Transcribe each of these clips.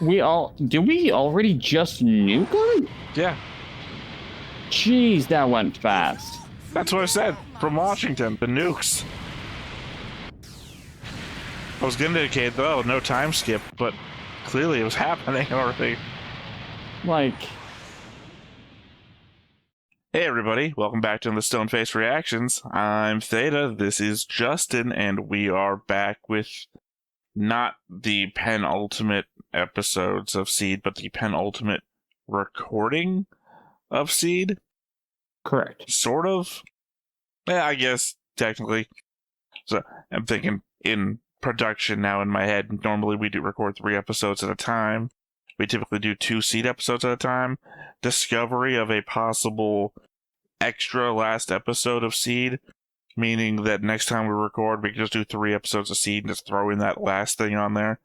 Did we already just nuke him? Yeah. Jeez, that went fast. That's what I said. From Washington, the nukes. I was going to indicate, though, no time skip, but clearly it was happening already. Like... Hey everybody, welcome back to the Stoneface Reactions. I'm Theta, this is Justin, and we are back with not the penultimate episodes of seed, but the penultimate recording of seed. Correct. Sort of. Yeah, I guess, technically. So, I'm thinking in production now in my head. Normally we do record 3 episodes at a time. We typically do 2 seed episodes at a time. Discovery of a possible extra last episode of seed, meaning that next time we record, we can just do 3 episodes of seed and just throw in that last thing on there.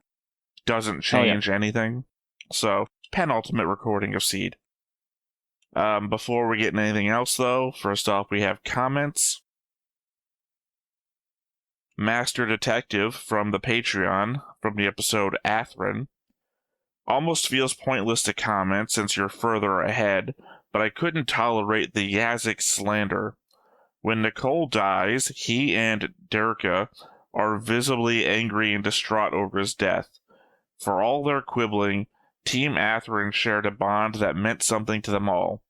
Doesn't change anything. So, penultimate recording of seed. Before we get into anything else, though, first off, we have comments. Master Detective from the Patreon, from the episode Atherin. Almost feels pointless to comment since you're further ahead, but I couldn't tolerate the Yazik slander. When Nicole dies, he and Derka are visibly angry and distraught over his death. For all their quibbling, Team Atherin shared a bond that meant something to them all.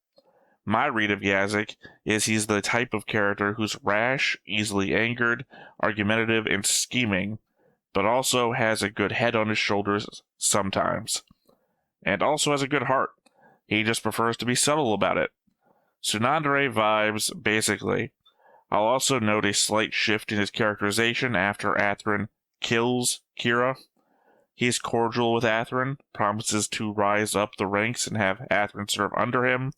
My read of Yazik is he's the type of character who's rash, easily angered, argumentative, and scheming, but also has a good head on his shoulders sometimes. And also has a good heart. He just prefers to be subtle about it. Tsunandere vibes, basically. I'll also note a slight shift in his characterization after Atherin kills Kira. He's cordial with Atherin, promises to rise up the ranks and have Atherin serve under him,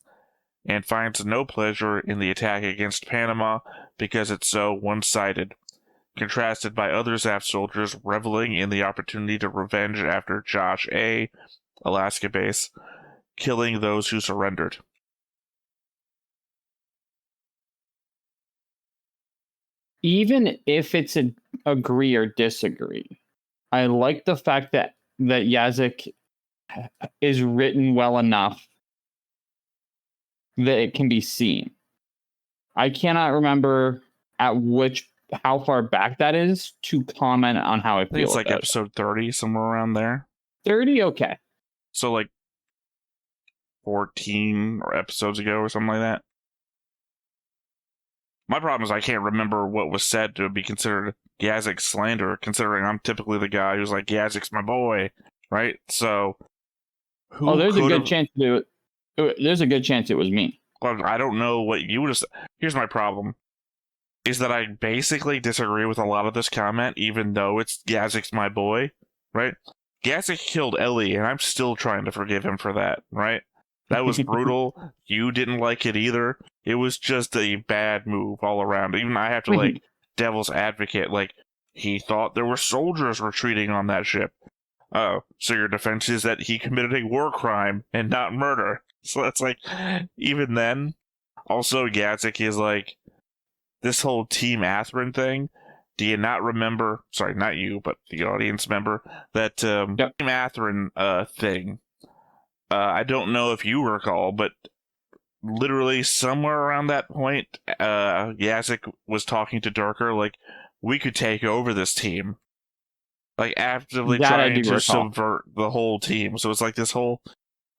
and finds no pleasure in the attack against Panama because it's so one-sided, contrasted by other Zaft soldiers reveling in the opportunity to revenge after Josh A., Alaska base, killing those who surrendered. Even if it's an agree or disagree, I like the fact that Yazik is written well enough that it can be seen. I cannot remember how far back that is to comment on how I feel. I think it's like about episode 30, somewhere around there. 30? Okay. So like 14 episodes ago or something like that. My problem is I can't remember what was said to be considered Yazik slander, considering I'm typically the guy who's like, Yazik's my boy, right? So, there's a good chance there's a good chance it was me. Well, I don't know what you would have said. Here's my problem, is that I basically disagree with a lot of this comment, even though it's Yazik's my boy, right? Yazik killed Ellie, and I'm still trying to forgive him for that, right? That was brutal. You didn't like it either. It was just a bad move all around. Even I have to, like, devil's advocate. Like, he thought there were soldiers retreating on that ship. Oh, so your defense is that he committed a war crime and not murder. So that's like, even then. Also, Yazik is like, this whole Team Atherin thing. Do you not remember, sorry, not you, but the audience member, that Team Atherin thing? I don't know if you recall, but literally somewhere around that point, Yazik was talking to Darker, like, we could take over this team. Like, actively trying to subvert the whole team. So it's like this whole,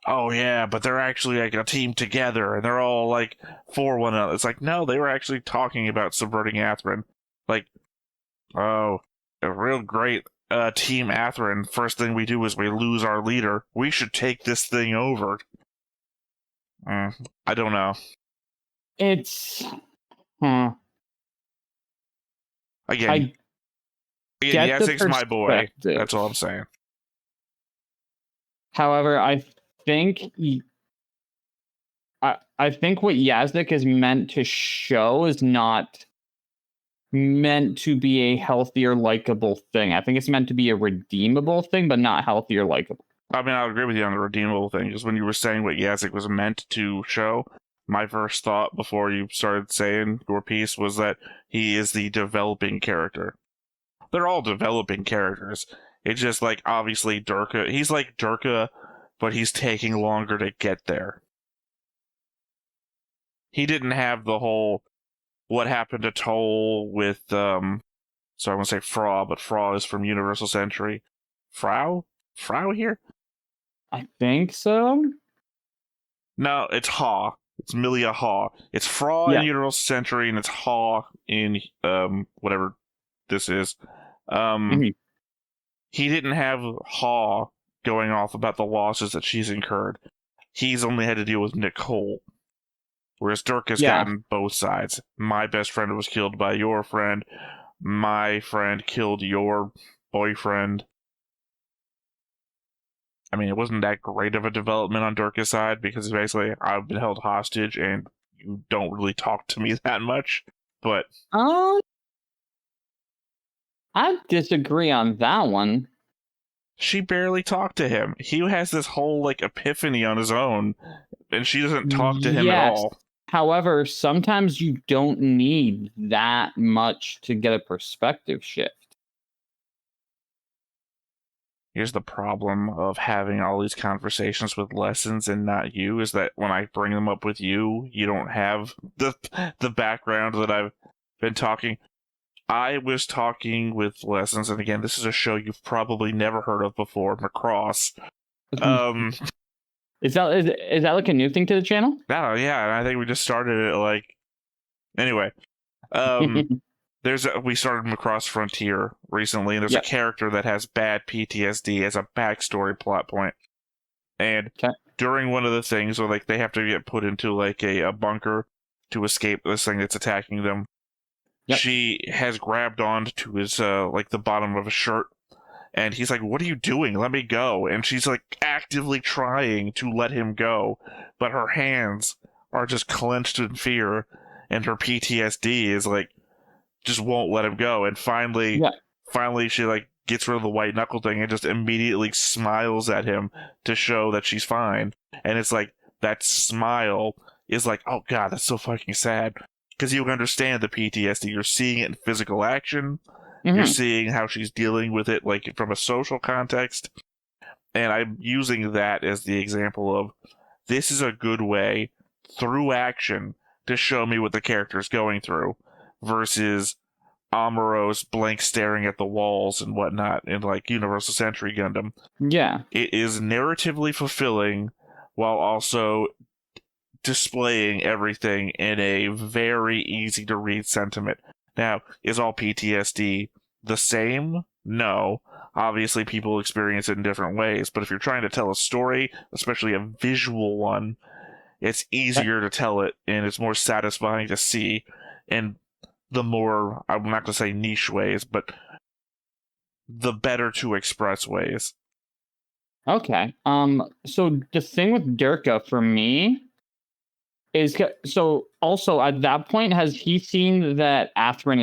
oh yeah, but they're actually like a team together, and they're all like for one another. It's like, no, they were actually talking about subverting Atherin. Like, oh, a real great Team Atherin. First thing we do is we lose our leader. We should take this thing over. I don't know. It's... Again, Yazik's my boy. That's all I'm saying. However, I think what Yazik is meant to show is not meant to be a healthy or likable thing. I think it's meant to be a redeemable thing, but not healthy or likable. I mean, I'll agree with you on the redeemable thing, because when you were saying what Yazik was meant to show, my first thought before you started saying your piece was that he is the developing character. They're all developing characters. It's just like, obviously, Durka, he's like Durka, but he's taking longer to get there. He didn't have the whole, what happened to Toll with, so I want to say Fra, but Fra is from Universal Century. Frau here? I think so. No, it's Ha. It's Milia Ha. It's Fra in Universal Century, and it's Ha in, whatever this is. He didn't have Ha going off about the losses that she's incurred. He's only had to deal with Nicole. Whereas Dirk has gotten both sides. My best friend was killed by your friend. My friend killed your boyfriend. I mean, it wasn't that great of a development on Dirk's side, because basically I've been held hostage and you don't really talk to me that much. But I disagree on that one. She barely talked to him. He has this whole, like, epiphany on his own, and she doesn't talk to him at all. However, sometimes you don't need that much to get a perspective shift. Here's the problem of having all these conversations with Lessons and not you, is that when I bring them up with you, you don't have the background that I've been talking. I was talking with Lessons, and again, this is a show you've probably never heard of before, Macross. Is that like a new thing to the channel? Oh, yeah, and I think we just started it, like... Anyway. We started Macross Frontier recently, and there's a character that has bad PTSD as a backstory plot point. And during one of the things where, like, they have to get put into, like, a bunker to escape this thing that's attacking them, she has grabbed onto his, like, the bottom of a shirt, and he's like, "What are you doing? Let me go." And she's, like, actively trying to let him go, but her hands are just clenched in fear, and her PTSD is, like, just won't let him go. And finally she, like, gets rid of the white knuckle thing and just immediately smiles at him to show that she's fine. And it's like, that smile is like, oh god, that's so fucking sad. Because you understand the PTSD. You're seeing it in physical action. You're seeing how she's dealing with it, like, from a social context. And I'm using that as the example of, this is a good way, through action, to show me what the character's going through, versus Amuro's blank staring at the walls and whatnot in, like, Universal Century Gundam. Yeah. It is narratively fulfilling, while also displaying everything in a very easy-to-read sentiment. Now, is all PTSD the same? No. Obviously, people experience it in different ways, but if you're trying to tell a story, especially a visual one, it's easier to tell it, and it's more satisfying to see, and the more, I'm not going to say niche ways, but the better to express ways. Okay. So the thing with Durka for me is, so also at that point, has he seen that Atherin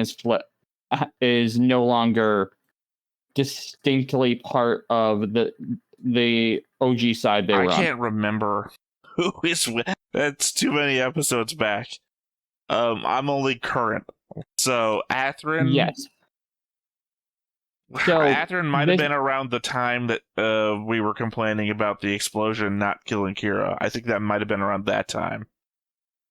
is no longer distinctly part of the OG side they were on? I can't remember who is with. That's too many episodes back. I'm only current. So Atherin. Yes. So Atherin might have been around the time that we were complaining about the explosion not killing Kira. I think that might have been around that time.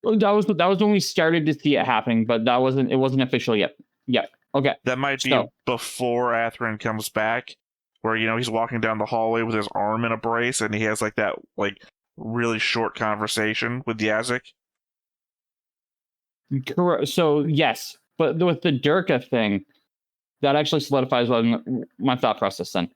That was when we started to see it happening, but it wasn't official yet. Yeah. Okay. That might be before Atherin comes back, where, you know, he's walking down the hallway with his arm in a brace, and he has, like, that, like, really short conversation with Yazik. Correct. So yes, but with the Durka thing, that actually solidifies my thought process then.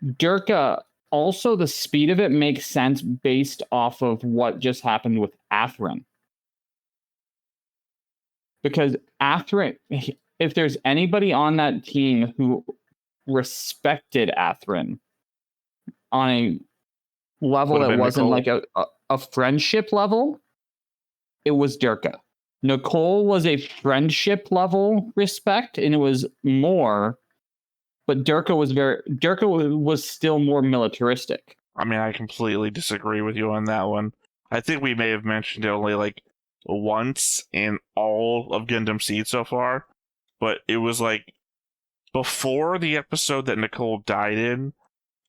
Durka, also the speed of it makes sense based off of what just happened with Atherin. Because Atherin, if there's anybody on that team who respected Atherin on a level that wasn't Nicole. Like a friendship level, it was Durka. Nicole was a friendship level respect, and it was more, but Durka was still more militaristic. I mean, I completely disagree with you on that one. I think we may have mentioned it only, like, once in all of Gundam seed so far, but it was like before the episode that Nicole died in,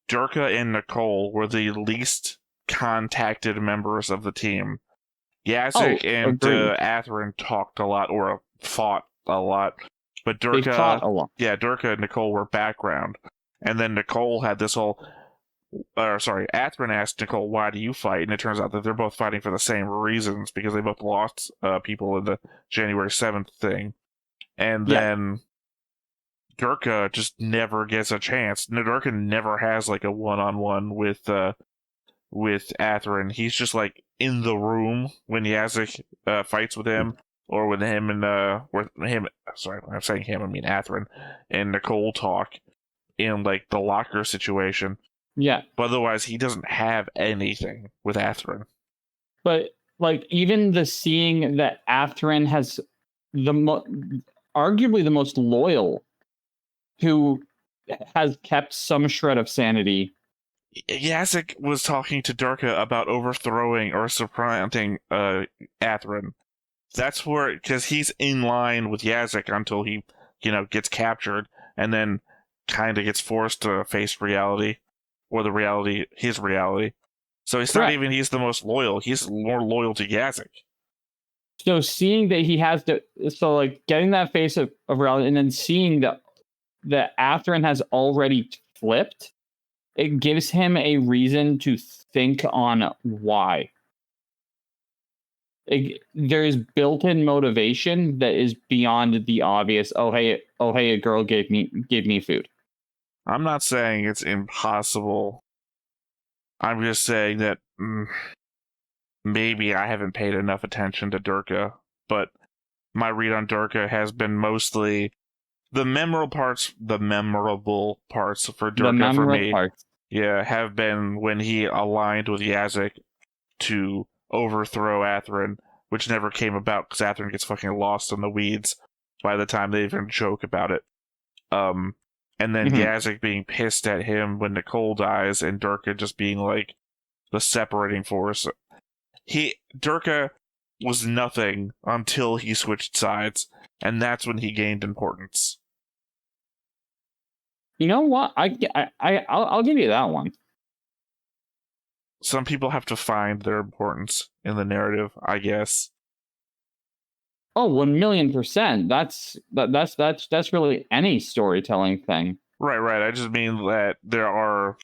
Durka and Nicole were the least contacted members of the team. Yazik and Athrun talked a lot, or fought a lot, but Durka and Nicole were background. And then Nicole had this whole, Athrun asked Nicole, "Why do you fight?" And it turns out that they're both fighting for the same reasons, because they both lost people in the January 7th thing. And then Durka just never gets a chance. Durka never has like a one-on-one with Athrun. He's just like in the room when Yazik fights with him, or with him and I'm saying him, I mean Athrun and Nicole talk in like the locker situation. Yeah. But otherwise he doesn't have anything with Athrun. But like even the seeing that Athrun has arguably the most loyal, who has kept some shred of sanity. Yazik was talking to Durka about overthrowing or supplanting Athrun. That's where, because he's in line with Yazik until he, gets captured, and then kind of gets forced to face reality, or his reality. So it's not even he's the most loyal. He's more loyal to Yazik. So seeing that he has getting that face of reality, and then seeing that Athrun has already flipped, it gives him a reason to think on why. There's built-in motivation that is beyond the obvious. Oh hey, a girl gave me food. I'm not saying it's impossible. I'm just saying that maybe I haven't paid enough attention to Durka, but my read on Durka has been mostly the memorable parts for Durka for me. Yeah, have been when he aligned with Yazik to overthrow Athrun, which never came about because Athrun gets fucking lost in the weeds by the time they even joke about it. And then Yazik being pissed at him when Nicole dies, and Durka just being like the separating force. Durka was nothing until he switched sides, and that's when he gained importance. You know what? I'll give you that one. Some people have to find their importance in the narrative, I guess. Oh, 1,000,000%. That's really any storytelling thing. Right. I just mean that there aren't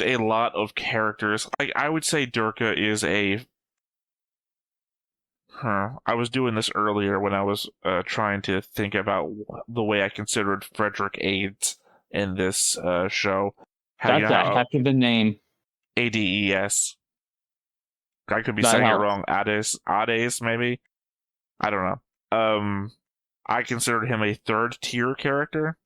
a lot of characters. Like, I would say Durka is I was doing this earlier when I was trying to think about the way I considered Frederick Ades in this show. That's a heck of a name. Ades. I could be saying it wrong. Ades, maybe? I don't know. I considered him a third-tier character.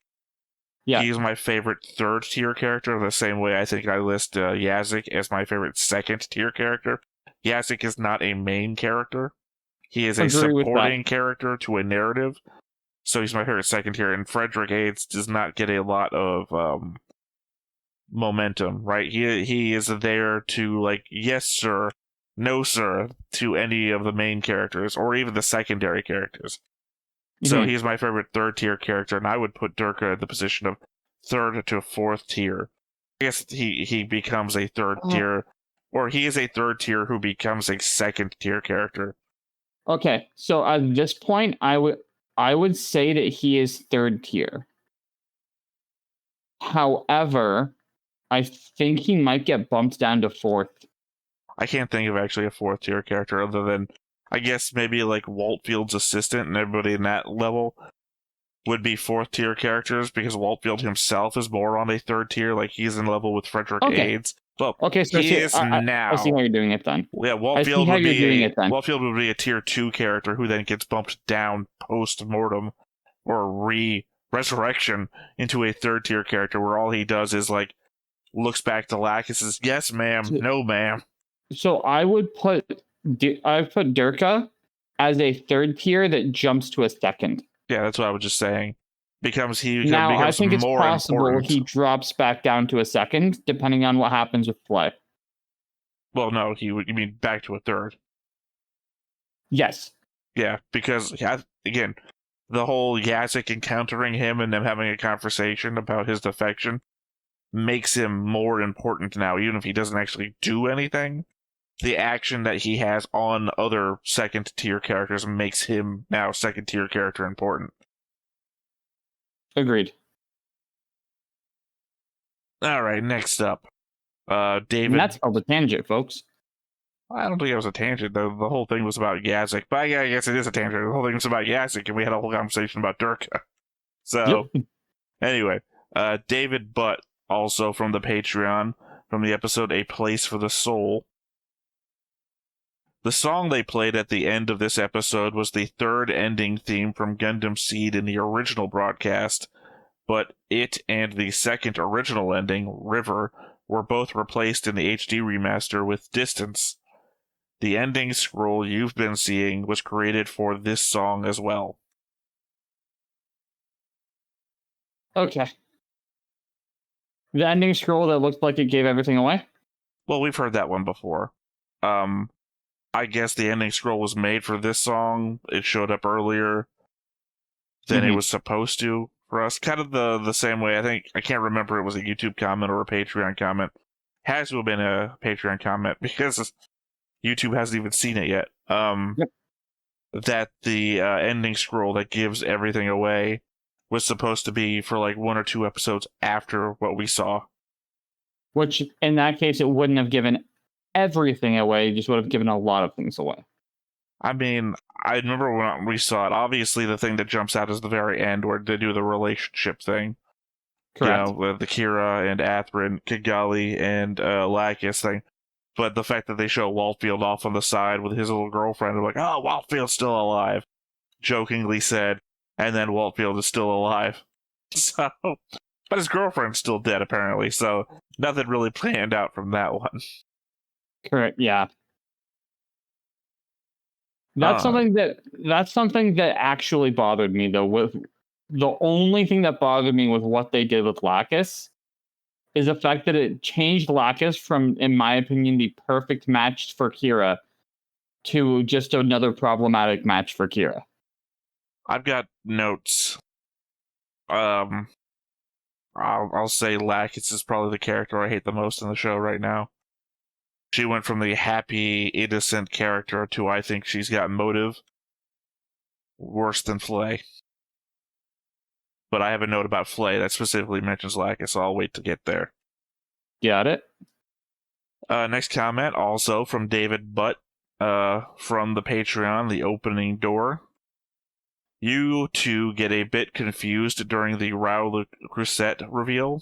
Yeah. He's my favorite third-tier character, the same way I think I list Yazik as my favorite second-tier character. Yazik is not a main character. He is a supporting character to a narrative, so he's my favorite second tier. And Frederick Ades does not get a lot of momentum, right? He is there to like yes sir, no sir to any of the main characters or even the secondary characters. So he's my favorite third tier character, and I would put Durka in the position of third to fourth tier. I guess he becomes a third tier, or he is a third tier who becomes a second tier character. Okay, so at this point, I would say that he is third tier. However, I think he might get bumped down to fourth. I can't think of actually a fourth tier character other than, I guess maybe like Waltfield's assistant and everybody in that level would be fourth tier characters, because Waltfield himself is more on a third tier, like he's in level with Frederick Ades. Well, so he is now. I see how you're doing it then. Yeah, Waltfield would be a tier 2 character who then gets bumped down post-mortem or resurrection into a third tier character where all he does is like looks back to Lack and says, "Yes, ma'am, no, ma'am." So I would put Durka as a third tier that jumps to a second. Yeah, that's what I was just saying. I think it's possible important. He drops back down to a second, depending on what happens with play. Well, no, you mean back to a third? Yes. Yeah, because again, the whole Yazik encountering him and them having a conversation about his defection makes him more important now, even if he doesn't actually do anything. The action that he has on other second-tier characters makes him now second-tier character important. Agreed. All right, next up, David. And that's called a tangent, folks. I don't think it was a tangent. The whole thing was about Yazik, but I guess it is a tangent. The whole thing was about Yazik, and we had a whole conversation about Durka. So, Anyway, David Butt, also from the Patreon, from the episode A Place for the Soul. The song they played at the end of this episode was the third ending theme from Gundam Seed in the original broadcast, but it and the second original ending, River, were both replaced in the HD remaster with Distance. The ending scroll you've been seeing was created for this song as well. Okay. The ending scroll that looked like it gave everything away? Well, we've heard that one before. I guess the ending scroll was made for this song. It showed up earlier than it was supposed to for us. Kind of the same way. I can't remember if it was a YouTube comment or a Patreon comment. Has to have been a Patreon comment because YouTube hasn't even seen it yet. That the ending scroll that gives everything away was supposed to be for like 1 or 2 episodes after what we saw. Which, in that case, it wouldn't have given everything away. It just would have given a lot of things away. I mean, I remember when we saw it. Obviously, the thing that jumps out is the very end where they do the relationship thing. Correct. You know, with the Kira and Atherin, Kigali and Lacus thing. But the fact that they show Waltfield off on the side with his little girlfriend, they're like, oh, Waltfield's still alive. Jokingly said, and then Waltfield is still alive. So, but his girlfriend's still dead, apparently, so nothing really planned out from that one. Correct, yeah. That's something that actually bothered me, though. With the only thing that bothered me with what they did with Lacus is the fact that it changed Lacus from, in my opinion, the perfect match for Kira to just another problematic match for Kira. I've got notes. I'll say Lacus is probably the character I hate the most in the show right now. She went from the happy, innocent character to I think she's got motive. Worse than Flay. But I have a note about Flay that specifically mentions Lacus, so I'll wait to get there. Got it. Next comment, also from David Butt, from the Patreon, The Opening Door. You two get a bit confused during the Raul Crusette reveal.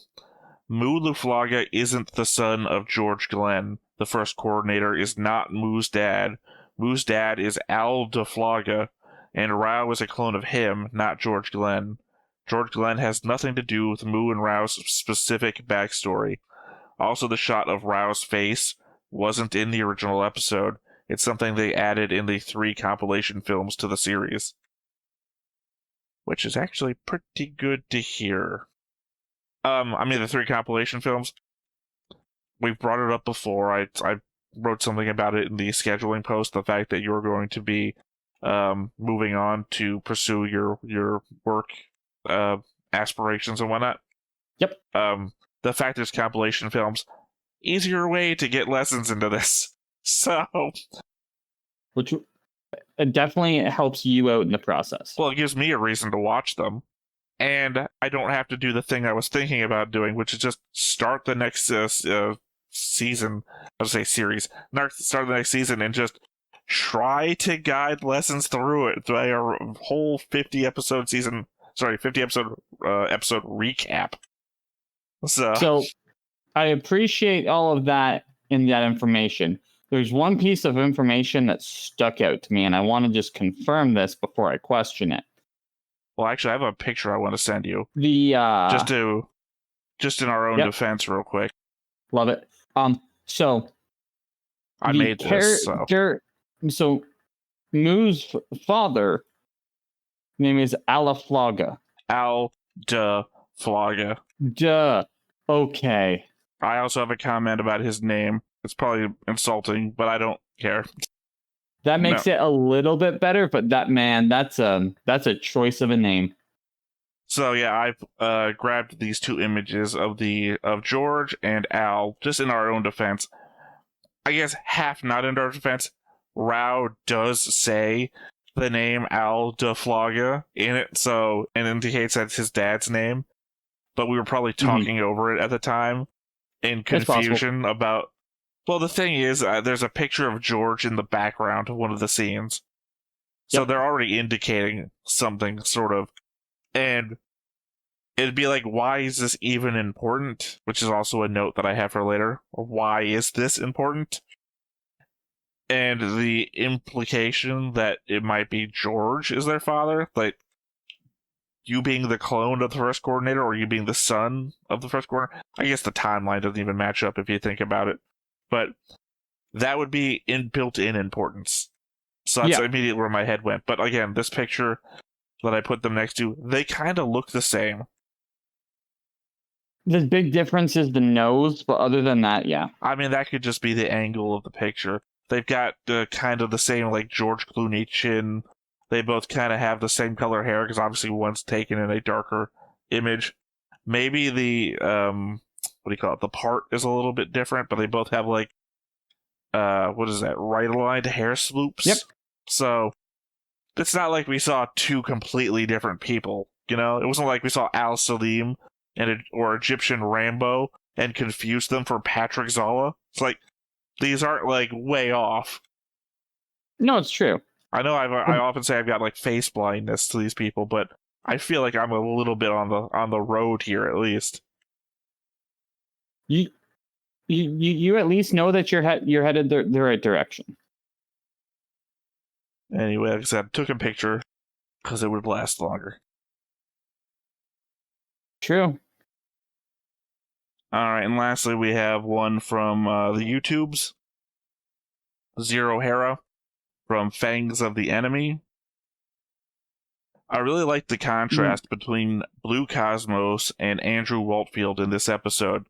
Mu Luflaga isn't the son of George Glenn. The first coordinator is not Mu's dad. Mu's dad is Al Duflaga, and Rao is a clone of him, not George Glenn. George Glenn has nothing to do with Mu and Rao's specific backstory. Also, the shot of Rao's face wasn't in the original episode. It's something they added in the 3 compilation films to the series. Which is actually pretty good to hear. The 3 compilation films. We've brought it up before. I wrote something about it in the scheduling post. The fact that you're going to be moving on to pursue your work aspirations and whatnot. Yep. The fact there's compilation films, easier way to get lessons into this. So, which it definitely helps you out in the process. Well, it gives me a reason to watch them. And I don't have to do the thing I was thinking about doing, which is just start the next season. I would say series. Start the next season and just try to guide lessons through it through a whole 50 episode episode recap. So I appreciate all of that in that information. There's one piece of information that stuck out to me, and I want to just confirm this before I question it. Well, actually, I have a picture I want to send you. Just in our own defense, real quick. Love it. So I made this. So Mu's father name is Alaflaga. Al-da-Flaga. Duh. Okay. I also have a comment about his name. It's probably insulting, but I don't care. That makes it a little bit better, but that's a choice of a name. So yeah, I grabbed these two images of George and Al, just in our own defense. I guess half not in our defense. Rao does say the name Al de Flaga in it, so it indicates that's his dad's name. But we were probably talking over it at the time in confusion about. Well, the thing is, there's a picture of George in the background of one of the scenes, so they're already indicating something, sort of, and it'd be like, why is this even important? Which is also a note that I have for later. Why is this important? And the implication that it might be George is their father, like you being the clone of the first coordinator or you being the son of the first coordinator. I guess the timeline doesn't even match up if you think about it. But that would be built-in importance. So that's immediately where my head went. But again, this picture that I put them next to, they kind of look the same. The big difference is the nose, but other than that, yeah. I mean, that could just be the angle of the picture. They've got kind of the same, like, George Clooney chin. They both kind of have the same color hair, because obviously one's taken in a darker image. Maybe the, what do you call it? The part is a little bit different, but they both have, like, what is that? Right-aligned hair swoops? Yep. So, it's not like we saw two completely different people, you know? It wasn't like we saw Al Salim or Egyptian Rambo and confused them for Patrick Zala. It's like, these aren't, like, way off. No, it's true. I know I often say I've got, like, face blindness to these people, but I feel like I'm a little bit on the road here, at least. You at least know that you're headed the right direction. Anyway, like I said, took a picture because it would last longer. True. All right, and lastly, we have one from the YouTubes. Zero Hera from Fangs of the Enemy. I really like the contrast between Blue Cosmos and Andrew Waltfield in this episode.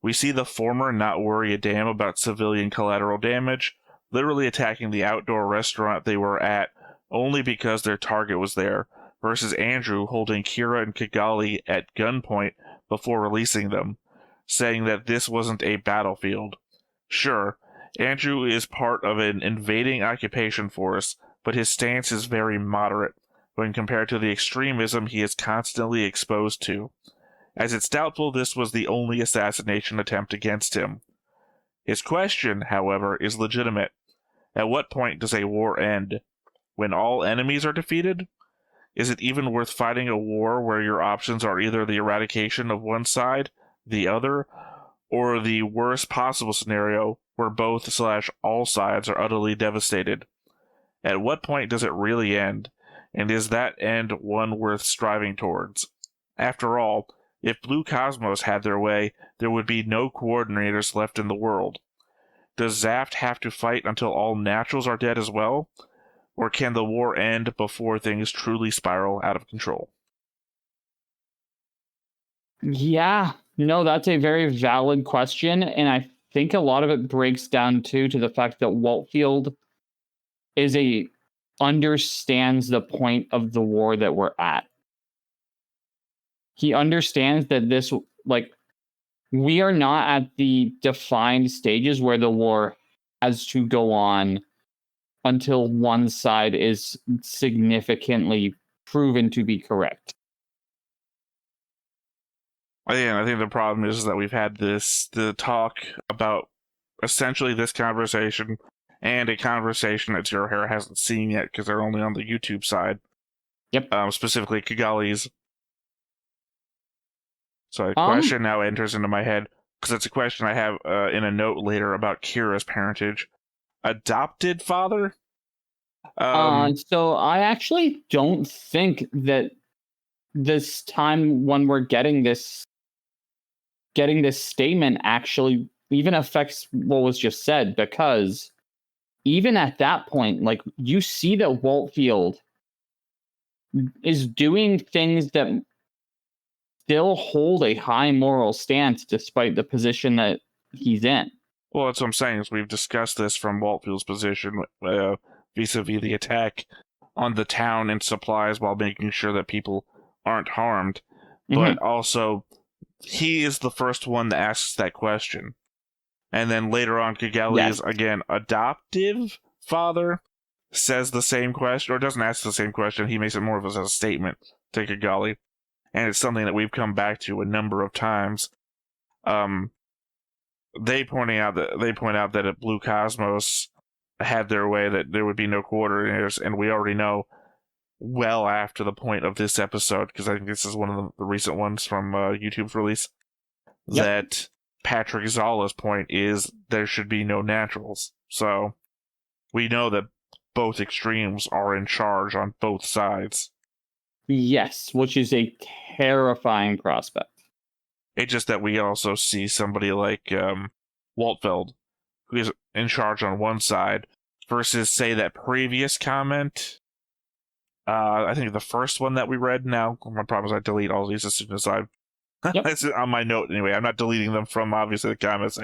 We see the former not worry a damn about civilian collateral damage, literally attacking the outdoor restaurant they were at only because their target was there, versus Andrew holding Kira and Kigali at gunpoint before releasing them, saying that this wasn't a battlefield. Sure, Andrew is part of an invading occupation force, but his stance is very moderate when compared to the extremism he is constantly exposed to, as it's doubtful this was the only assassination attempt against him. His question, however, is legitimate. At what point does a war end? When all enemies are defeated? Is it even worth fighting a war where your options are either the eradication of one side, the other, or the worst possible scenario where both/all sides are utterly devastated? At what point does it really end? And is that end one worth striving towards? After all, if Blue Cosmos had their way, there would be no coordinators left in the world. Does Zaft have to fight until all naturals are dead as well? Or can the war end before things truly spiral out of control? Yeah, no, that's a very valid question, and I think a lot of it breaks down to the fact that Waltfield understands the point of the war that we're at. He understands that this, like, we are not at the defined stages where the war has to go on until one side is significantly proven to be correct. I think the problem is that we've had the talk about essentially this conversation and a conversation that Zero Hair hasn't seen yet because they're only on the YouTube side. Yep. Specifically Kigali's. So a question now enters into my head, because it's a question I have in a note later about Kira's parentage. Adopted father? So I actually don't think that this time when we're getting this statement actually even affects what was just said, because even at that point, like, you see that Waltfield is doing things that still hold a high moral stance despite the position that he's in. Well, that's what I'm saying, is we've discussed this from Waltfield's position. vis-a-vis the attack on the town and supplies while making sure that people aren't harmed. But also, he is the first one that asks that question. And then later on, Kigali's, again, adoptive father says the same question, or doesn't ask the same question. He makes it more of a statement to Kigali. And it's something that we've come back to a number of times. They point out that if Blue Cosmos had their way, that there would be no coordinators, and we already know well after the point of this episode, because I think this is one of the recent ones from YouTube's release, that Patrick Zala's point is there should be no naturals. So we know that both extremes are in charge on both sides. Yes, which is a terrifying prospect. It's just that we also see somebody like Waltfeld, who is in charge on one side, versus, say, that previous comment. I think the first one that we read. Now, my problem is I delete all these as soon as it's on my note anyway. I'm not deleting them from, obviously, the comments.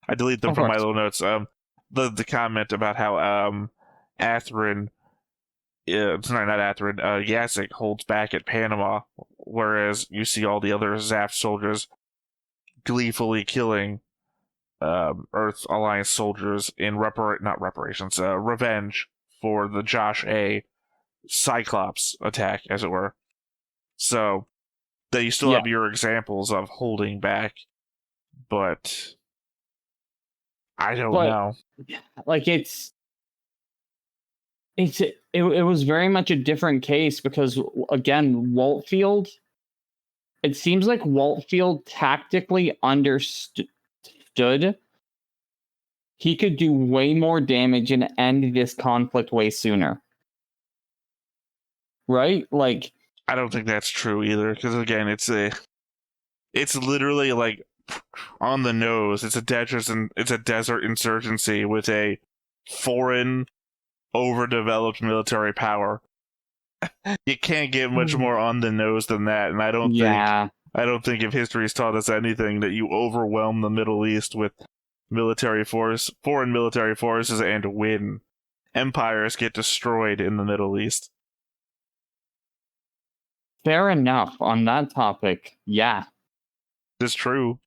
I delete them from my little notes. The comment about how Atherin... sorry, not Atherin. Yasik holds back at Panama, whereas you see all the other Zaft soldiers gleefully killing Earth Alliance soldiers in revenge for the Josh A. Cyclops attack, as it were. So, that you still have your examples of holding back, but I don't know. Like, it was very much a different case because, again, Waltfield, it seems like Waltfield tactically understood he could do way more damage and end this conflict way sooner. Right? Like, I don't think that's true either, because again, it's literally like on the nose. It's a desert insurgency with a foreign, overdeveloped military power. You can't get much more on the nose than that, and I don't think if history's taught us anything, that you overwhelm the Middle East with foreign military forces, and win. Empires get destroyed in the Middle East. Fair enough on that topic. Yeah, it's true.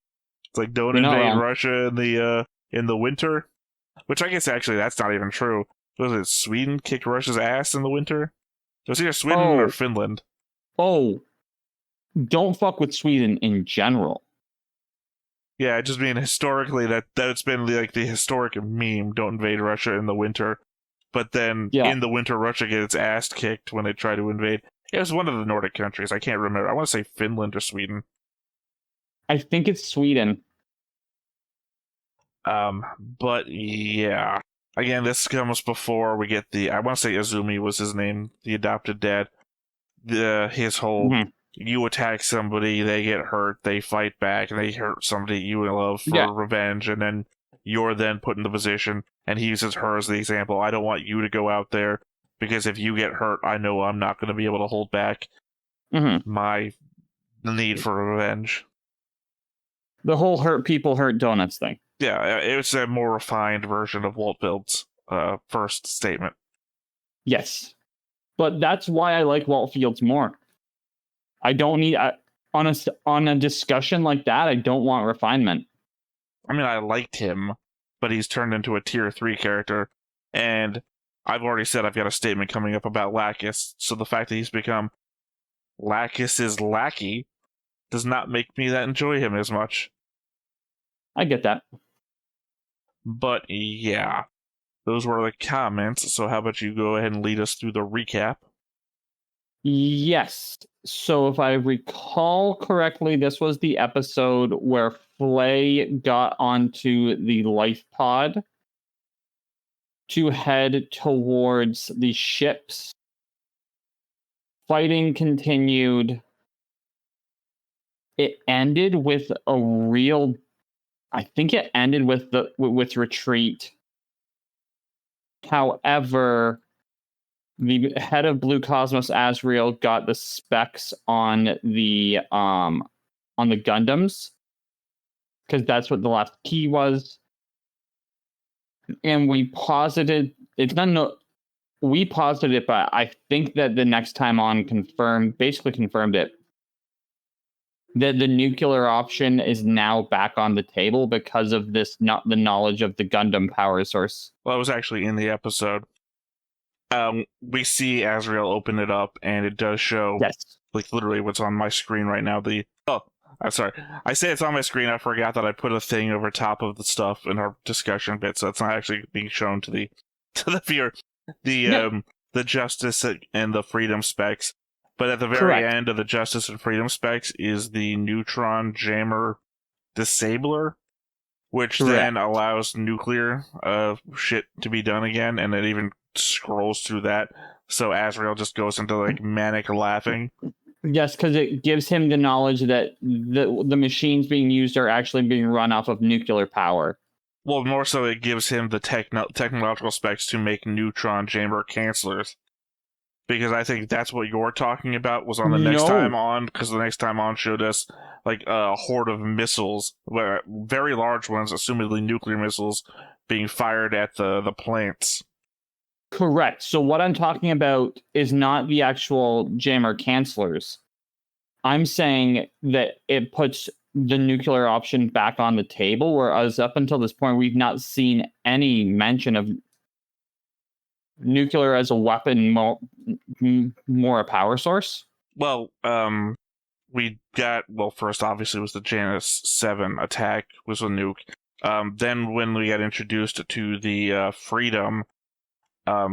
It's like don't invade Russia in the winter, which I guess actually that's not even true. Was it Sweden kicked Russia's ass in the winter? It was either Sweden or Finland. Oh, don't fuck with Sweden in general. Yeah, I just mean historically that it's been like the historic meme, don't invade Russia in the winter. But then in the winter, Russia gets its ass kicked when they try to invade. It was one of the Nordic countries. I can't remember. I want to say Finland or Sweden. I think it's Sweden. But yeah. Again, this comes before we get I want to say Azumi was his name, the adopted dad. His whole, you attack somebody, they get hurt, they fight back, and they hurt somebody you love for revenge, and then you're then put in the position, and he uses her as the example. I don't want you to go out there, because if you get hurt, I know I'm not going to be able to hold back the need for revenge. The whole hurt people, hurt donuts thing. Yeah, it's a more refined version of Waltfield's first statement. Yes. But that's why I like Waltfield's more. I don't need... on a discussion like that, I don't want refinement. I mean, I liked him, but he's turned into a tier 3 character, and I've already said I've got a statement coming up about Lacus, so the fact that he's become Lacus's lackey does not make me that enjoy him as much. I get that. But yeah, those were the comments, so how about you go ahead and lead us through the recap? Yes. So if I recall correctly, this was the episode where Flay got onto the life pod to head towards the ships. Fighting continued. It ended with a real... I think it ended with retreat. However, the head of Blue Cosmos, Azrael, got the specs on the Gundams, because that's what the last key was. And we posited it's not we posited it, but I think that the next time on basically confirmed it. That the nuclear option is now back on the table because of this, not the knowledge of the Gundam power source. Well, it was actually in the episode. We see Azrael open it up, and it does show, like, literally what's on my screen right now. I'm sorry. I say it's on my screen. I forgot that I put a thing over top of the stuff in our discussion bit, so it's not actually being shown to the viewer. The justice and the freedom specs. But at the very end of the justice and freedom specs is the neutron jammer disabler, which then allows nuclear shit to be done again, and it even scrolls through that. So Azrael just goes into like manic laughing. Yes, because it gives him the knowledge that the machines being used are actually being run off of nuclear power. Well, more so it gives him the technological specs to make neutron jammer cancelers. Because I think that's what you're talking about was on the next time on, because the next time on showed us like a horde of missiles, very large ones, assumedly nuclear missiles, being fired at the plants. Correct. So what I'm talking about is not the actual jammer cancelers. I'm saying that it puts the nuclear option back on the table, whereas up until this point, we've not seen any mention of nuclear as a weapon, more a power source. Well, first obviously was the Janus 7 attack was a nuke. Then when we got introduced to the Freedom,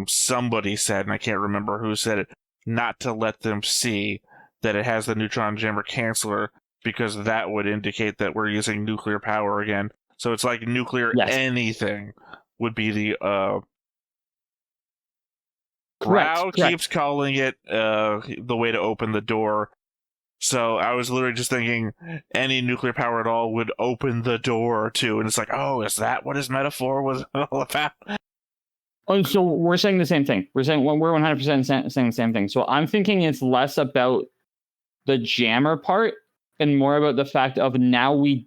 somebody said, and I can't remember who said it, not to let them see that it has the neutron jammer canceller, because that would indicate that we're using nuclear power again. So it's like nuclear anything would be the Rao keeps calling it the way to open the door. So I was literally just thinking any nuclear power at all would open the door too. And it's like, oh, is that what his metaphor was all about? Oh, so we're saying the same thing. We're 100% saying the same thing. So I'm thinking it's less about the jammer part and more about the fact of now we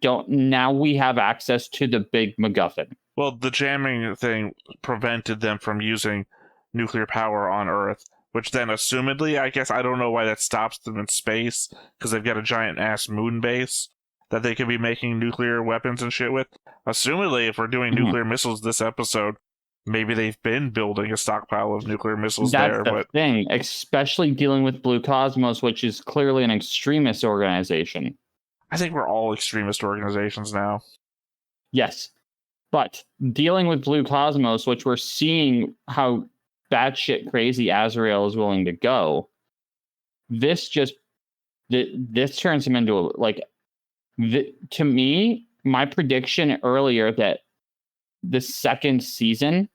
have access to the big MacGuffin. Well, the jamming thing prevented them from using nuclear power on Earth, which then assumedly, I guess, I don't know why that stops them in space, because they've got a giant ass moon base that they could be making nuclear weapons and shit with. Assumedly, if we're doing nuclear missiles this episode, maybe they've been building a stockpile of nuclear missiles there. That's the thing, especially dealing with Blue Cosmos, which is clearly an extremist organization. I think we're all extremist organizations now. Yes. But dealing with Blue Cosmos, which we're seeing how batshit crazy Azrael is willing to go, this turns him into to me, my prediction earlier that the second season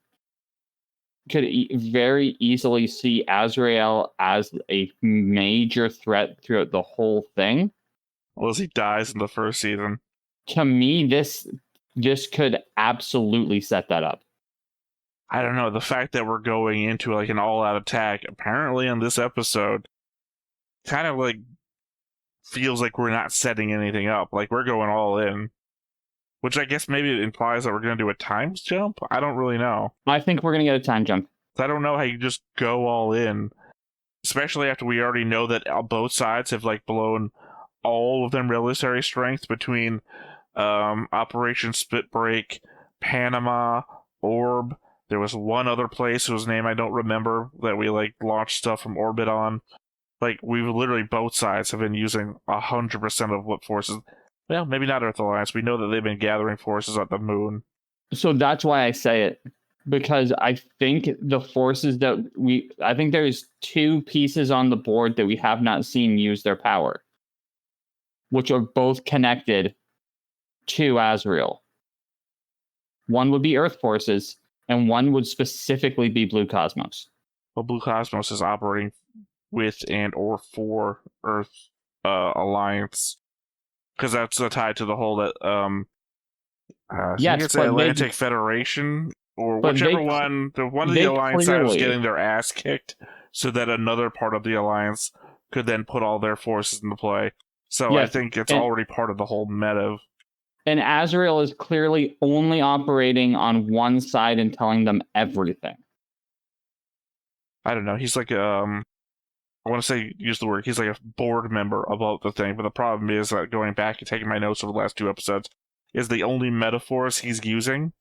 could very easily see Azrael as a major threat throughout the whole thing. Well, as he dies in the first season. To me, this could absolutely set that up. I don't know, the fact that we're going into like an all-out attack, apparently in this episode, kind of like feels like we're not setting anything up. Like we're going all in. Which I guess maybe it implies that we're going to do a time jump? I don't really know. I think we're going to get a time jump. I don't know how you just go all in. Especially after we already know that both sides have like blown all of their military strength between Operation Split Break, Panama, Orb. There was one other place whose name I don't remember that we like launched stuff from orbit on. Like we've literally both sides have been using 100% of what forces. Well, maybe not Earth Alliance. We know that they've been gathering forces at the moon. So that's why I say it. Because I think the forces I think there's two pieces on the board that we have not seen use their power, which are both connected to Azrael. One would be Earth forces, and one would specifically be Blue Cosmos. Well, Blue Cosmos is operating with and or for Earth Alliance. Because that's tied to the whole that it's the Atlantic Federation or whichever one. One of the alliance sides was getting their ass kicked, so that another part of the alliance could then put all their forces into play. So I think it's already part of the whole meta. And Azrael is clearly only operating on one side and telling them everything. I don't know. He's like I want to say use the word. He's like a board member about the thing. But the problem is that going back and taking my notes over the last 2 episodes is the only metaphors he's using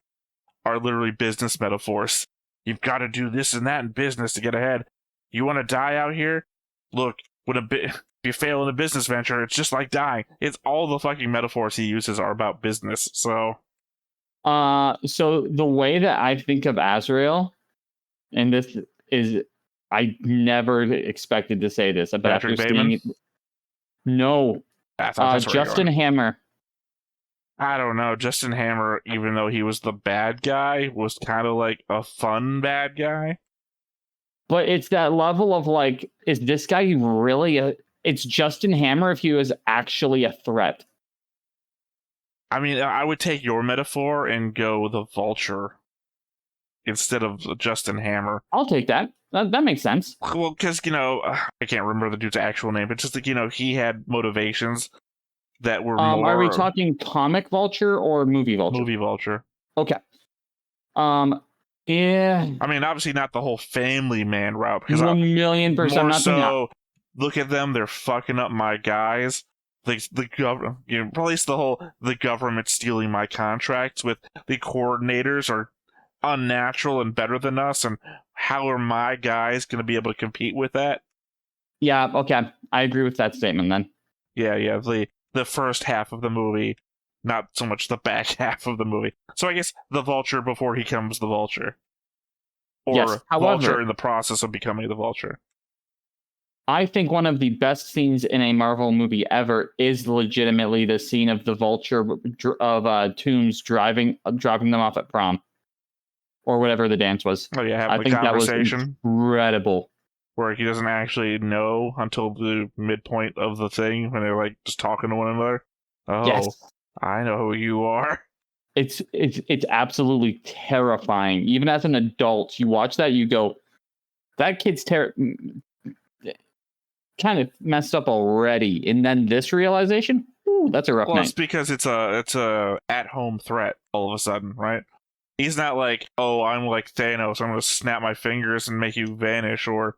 are literally business metaphors. You've got to do this and that in business to get ahead. You want to die out here? Look, if you fail in a business venture, it's just like dying. It's all the fucking metaphors he uses are about business. So the way that I think of Azrael, and this is, I never expected to say this, but Patrick after Bateman? seeing it, no, that's where you're Justin going. Hammer. I don't know. Justin Hammer, even though he was the bad guy, was kind of like a fun bad guy. But it's that level of like, is this guy really it's Justin Hammer if he was actually a threat. I mean, I would take your metaphor and go the Vulture instead of Justin Hammer. I'll take that. That makes sense. Well, because, I can't remember the dude's actual name, but just like, he had motivations that were more... Are we talking comic Vulture or movie Vulture? Movie Vulture. Okay. Yeah. I mean, obviously not the whole family man route. 1,000,000% more not so, look at them, they're fucking up my guys. The government, replace the government stealing my contracts with the coordinators are unnatural and better than us, and how are my guys going to be able to compete with that? Yeah, okay. I agree with that statement then. Yeah, the first half of the movie, not so much the back half of the movie. So I guess the Vulture before he becomes the Vulture. Or yes, however, Vulture in the process of becoming the Vulture. I think one of the best scenes in a Marvel movie ever is legitimately the scene of the Vulture of Toomes dropping them off at prom. Or whatever the dance was. Oh yeah, having I think that was incredible. Where he doesn't actually know until the midpoint of the thing when they're like just talking to one another. Oh, yes. I know who you are. It's absolutely terrifying. Even as an adult, you watch that, you go, that kid's kind of messed up already. And then this realization, ooh, that's a rough night. It's because it's a at-home threat all of a sudden, right? He's not like, oh, I'm like Thanos, I'm gonna snap my fingers and make you vanish, or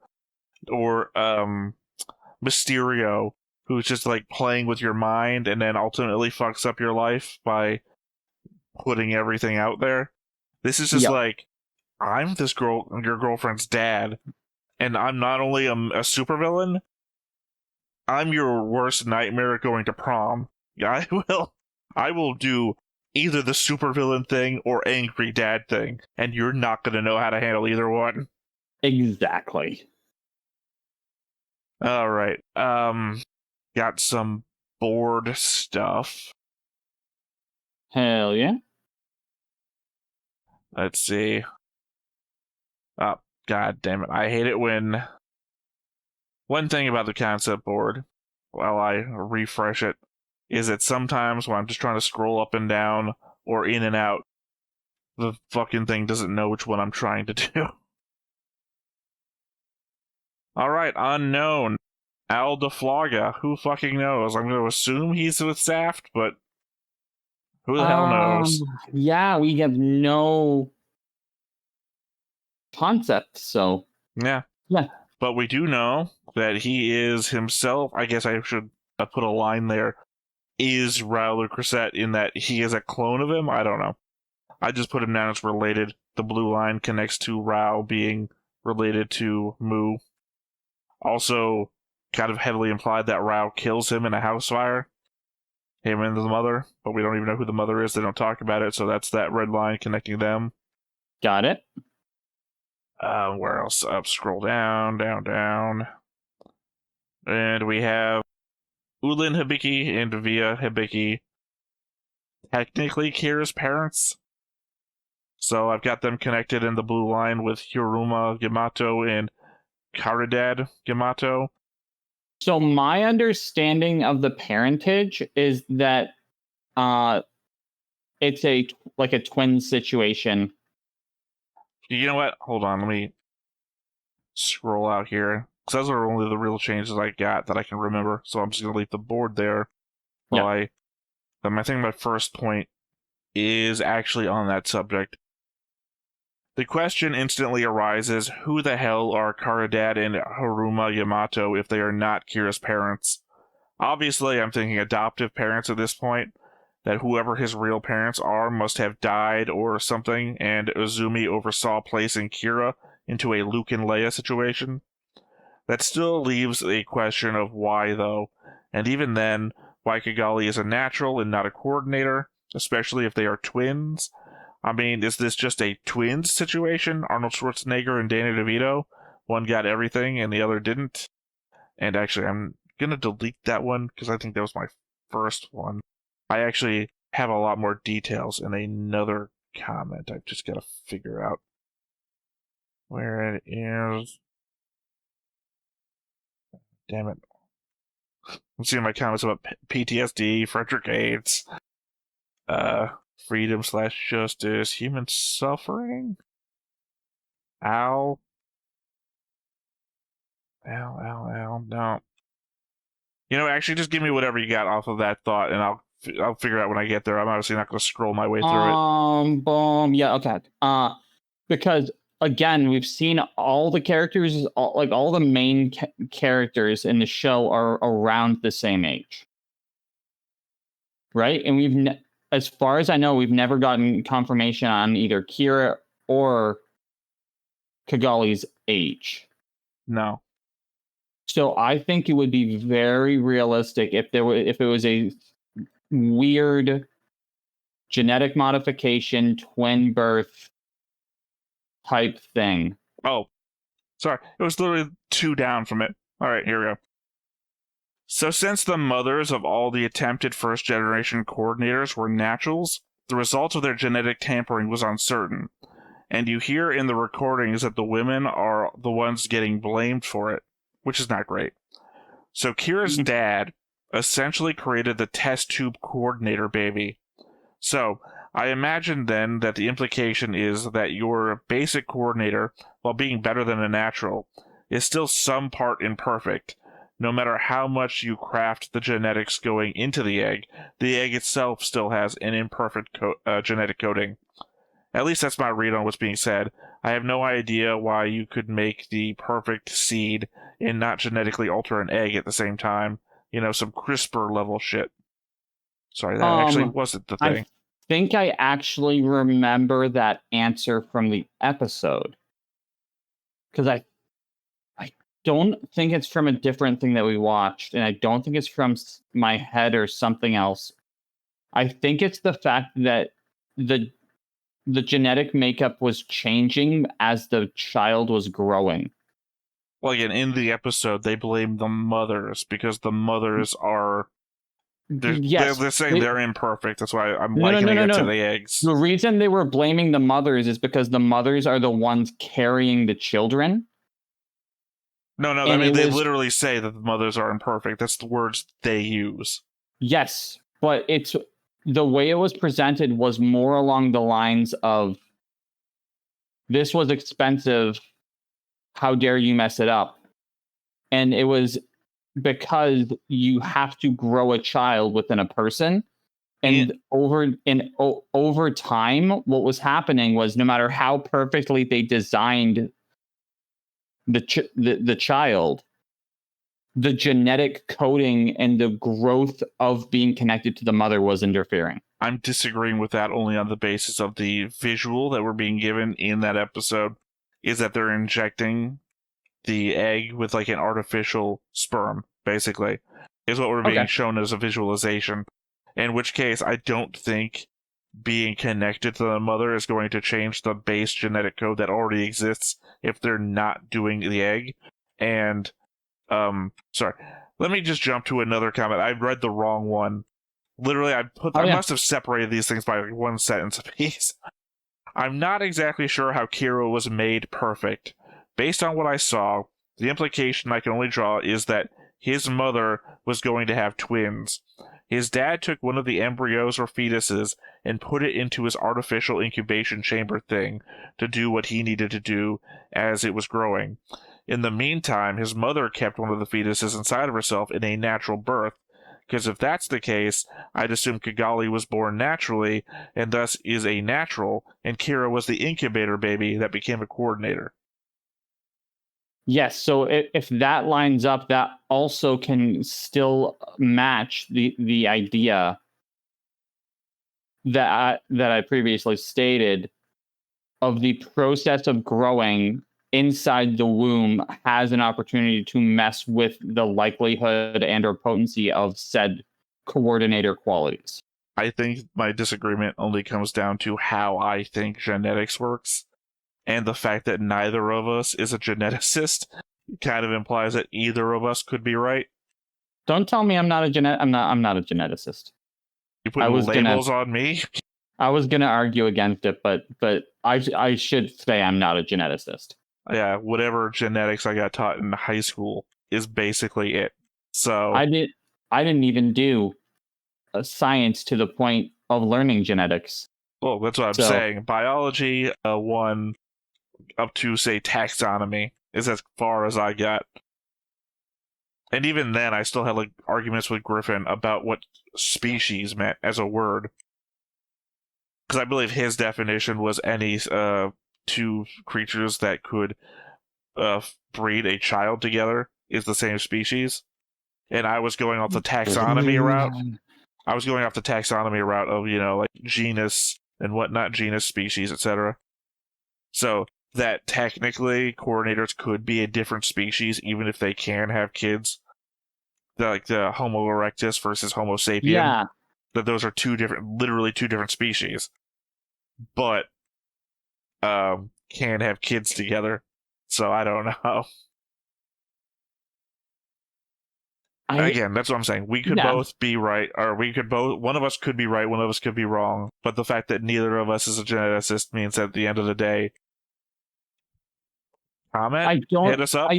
Mysterio, who's just like playing with your mind and then ultimately fucks up your life by putting everything out there. This is just like, I'm your girlfriend's dad, and I'm not only a supervillain, I'm your worst nightmare going to prom. I will do either the supervillain thing or angry dad thing, and you're not going to know how to handle either one. Exactly. All right. Got some board stuff. Hell yeah. Let's see. Oh, god damn it. I hate it when... One thing about the concept board, while I refresh it, is that sometimes when I'm just trying to scroll up and down or in and out, the fucking thing doesn't know which one I'm trying to do. Alright, unknown. Al DeFlaga. Who fucking knows? I'm going to assume he's with zaft, but who the hell knows? Yeah, we have no concept, so... Yeah. But we do know that he is himself, I guess I should put a line there, is Raul Cressette in that he is a clone of him? I don't know. I just put him down as related. The blue line connects to Raul being related to Mu. Also, kind of heavily implied that Raul kills him in a house fire. Him and the mother, but we don't even know who the mother is. They don't talk about it, so that's that red line connecting them. Got it. Where else? Up, scroll down. And we have Ulin Hibiki and Via Hibiki. Technically Kira's parents. So I've got them connected in the blue line with Hiruma Yamato and Caridad Yamato. So my understanding of the parentage is that it's a twin situation. You know what? Hold on, let me scroll out here. Because those are only the real changes I got that I can remember. So I'm just going to leave the board there. Well, I think my first point is actually on that subject. The question instantly arises, who the hell are Caridad and Haruma Yamato if they are not Kira's parents? Obviously, I'm thinking adoptive parents at this point, that whoever his real parents are must have died or something, and Uzumi oversaw placing Kira into a Luke and Leia situation. That still leaves a question of why, though, and even then, why Kigali is a natural and not a coordinator, especially if they are twins. I mean, is this just a twins situation? Arnold Schwarzenegger and Danny DeVito? One got everything and the other didn't? And actually, I'm gonna delete that one because I think that was my first one. I actually have a lot more details in another comment. I've just got to figure out where it is. Damn it. I'm seeing my comments about PTSD, Frederick AIDS, freedom/justice, human suffering. Ow. No. You know, actually, just give me whatever you got off of that thought, and I'll figure it out when I get there. I'm obviously not going to scroll my way through it. Yeah, okay. Because again, we've seen all the characters, all the main characters in the show are around the same age, right? And as far as I know, we've never gotten confirmation on either Kira or Kigali's age. No. So I think it would be very realistic if it was a weird genetic modification, twin birth type thing. Oh, sorry. It was literally 2 down from it. All right, here we go. So since the mothers of all the attempted first-generation coordinators were naturals, the result of their genetic tampering was uncertain. And you hear in the recordings that the women are the ones getting blamed for it, which is not great. So Kira's dad essentially created the test tube coordinator baby. So I imagine then that the implication is that your basic coordinator, while being better than a natural, is still some part imperfect. No matter how much you craft the genetics going into the egg itself still has an imperfect genetic coding. At least that's my read on what's being said. I have no idea why you could make the perfect seed and not genetically alter an egg at the same time. You know, some CRISPR level shit. Sorry, that actually wasn't the thing. I think I actually remember that answer from the episode. Because I don't think it's from a different thing that we watched, and I don't think it's from my head or something else. I think it's the fact that the genetic makeup was changing as the child was growing. Well, again, in the episode, they blame the mothers because the mothers are... They're saying they're imperfect. That's why I'm likening it to the eggs. The reason they were blaming the mothers is because the mothers are the ones carrying the children. No, I mean, they literally say that the mothers are imperfect. That's the words they use. Yes, but the way it was presented was more along the lines of, this was expensive, how dare you mess it up? And it was because you have to grow a child within a person. And over time, what was happening was no matter how perfectly they designed the child, the genetic coding and the growth of being connected to the mother was interfering. I'm disagreeing with that only on the basis of the visual that we're being given in that episode, is that they're injecting the egg with like an artificial sperm, basically, is what we're being shown as a visualization. In which case, I don't think being connected to the mother is going to change the base genetic code that already exists if they're not doing the egg. And, sorry, let me just jump to another comment. I read the wrong one. Literally, I must have separated these things by like 1 sentence apiece. I'm not exactly sure how Kira was made perfect. Based on what I saw, the implication I can only draw is that his mother was going to have twins. His dad took one of the embryos or fetuses and put it into his artificial incubation chamber thing to do what he needed to do as it was growing. In the meantime, his mother kept one of the fetuses inside of herself in a natural birth, Because if that's the case, I'd assume Kigali was born naturally, and thus is a natural, and Kira was the incubator baby that became a coordinator. Yes, so if that lines up, that also can still match the idea that I previously stated of the process of growing inside the womb has an opportunity to mess with the likelihood and or potency of said coordinator qualities. I think my disagreement only comes down to how I think genetics works, and the fact that neither of us is a geneticist kind of implies that either of us could be right. Don't tell me I'm not a geneticist. You put labels on me? I was gonna argue against it, but I should say I'm not a geneticist. Yeah, whatever genetics I got taught in high school is basically it. So I didn't even do science to the point of learning genetics. Well, that's what I'm saying. Biology 1 up to, say, taxonomy is as far as I got. And even then, I still had like arguments with Griffin about what species meant as a word. Because I believe his definition was any two creatures that could breed a child together is the same species. And I was going off the taxonomy route. I was going off the taxonomy route of, like genus and whatnot, genus, species, etc. So that technically coordinators could be a different species, even if they can have kids. Like the Homo erectus versus Homo sapien. Yeah. That those are literally two different species. But can have kids together. So I don't know. Again, that's what I'm saying. We could both be right, or one of us could be right, one of us could be wrong. But the fact that neither of us is a geneticist means that at the end of the day, hit us up.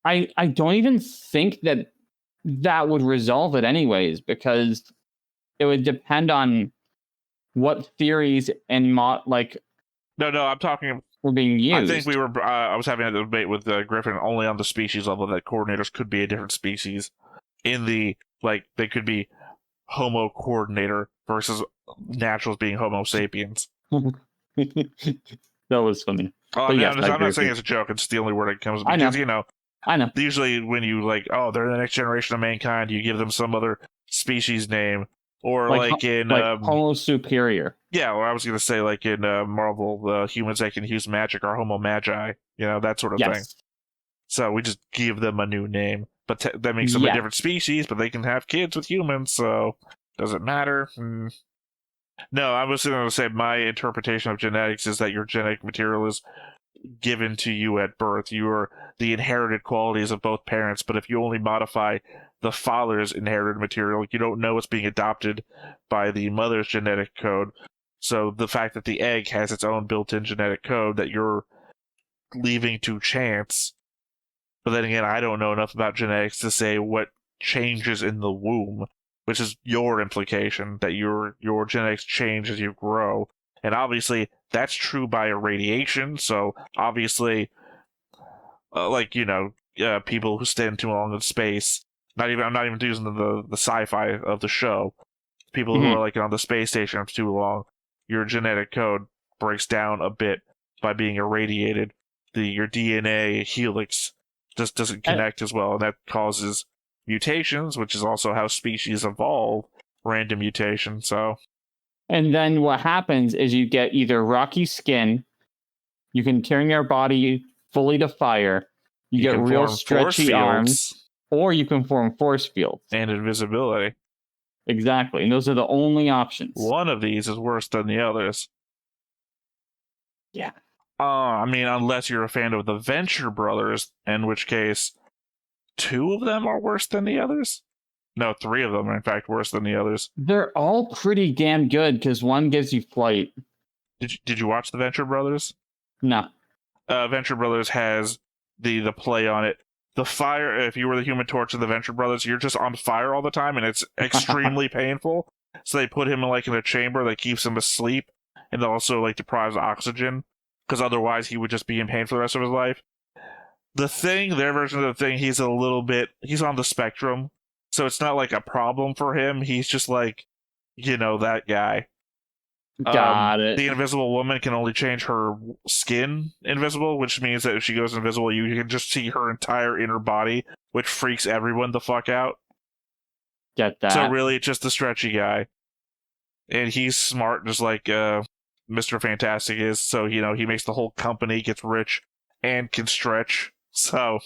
I don't even think that would resolve it anyways, because it would depend on what theories and No, I'm talking. Were being used. I think I was having a debate with Griffin only on the species level that coordinators could be a different species. In the they could be Homo coordinator versus naturals being Homo sapiens. That was funny. I'm not saying it's a joke. It's the only word that comes because I know. Usually when you they're the next generation of mankind, you give them some other species name. Or in Homo superior. Yeah, or I was going to say in Marvel, humans that can use magic are Homo Magi, that sort of thing. So we just give them a new name, but that makes them a different species. But they can have kids with humans, so does it matter? No, I was going to say my interpretation of genetics is that your genetic material is given to you at birth. You are the inherited qualities of both parents, but if you only modify the father's inherited material, you don't know what's being adopted by the mother's genetic code. So the fact that the egg has its own built-in genetic code that you're leaving to chance. But then again, I don't know enough about genetics to say what changes in the womb, which is your implication, that your genetics change as you grow. And obviously, that's true by irradiation, so obviously, people who stand too long in space, I'm not even using the sci-fi of the show, people who are on the space station for too long, your genetic code breaks down a bit by being irradiated. Your DNA helix just doesn't connect as well, and that causes mutations, which is also how species evolve, random mutation, so... And then what happens is you get either rocky skin, you can turn your body fully to fire, you get real stretchy arms, or you can form force fields. And invisibility. Exactly, and those are the only options. One of these is worse than the others. Yeah. Unless you're a fan of the Venture Brothers, in which case 2 of them are worse than the others? No, 3 of them are in fact worse than the others. They're all pretty damn good because one gives you flight. Did you watch the Venture Brothers? No. Venture Brothers has the play on it. The fire, if you were the Human Torch of the Venture Brothers, you're just on fire all the time, and it's extremely painful. So they put him in a chamber that keeps him asleep, and also deprives oxygen, because otherwise he would just be in pain for the rest of his life. Their version of the thing, he's on the spectrum. So it's not like a problem for him. He's just like, that guy. Got it. The invisible woman can only change her skin invisible, which means that if she goes invisible, you can just see her entire inner body, which freaks everyone the fuck out. Get that. So really, it's just the stretchy guy. And he's smart, just like Mr. Fantastic is. So, he makes the whole company, gets rich, and can stretch. So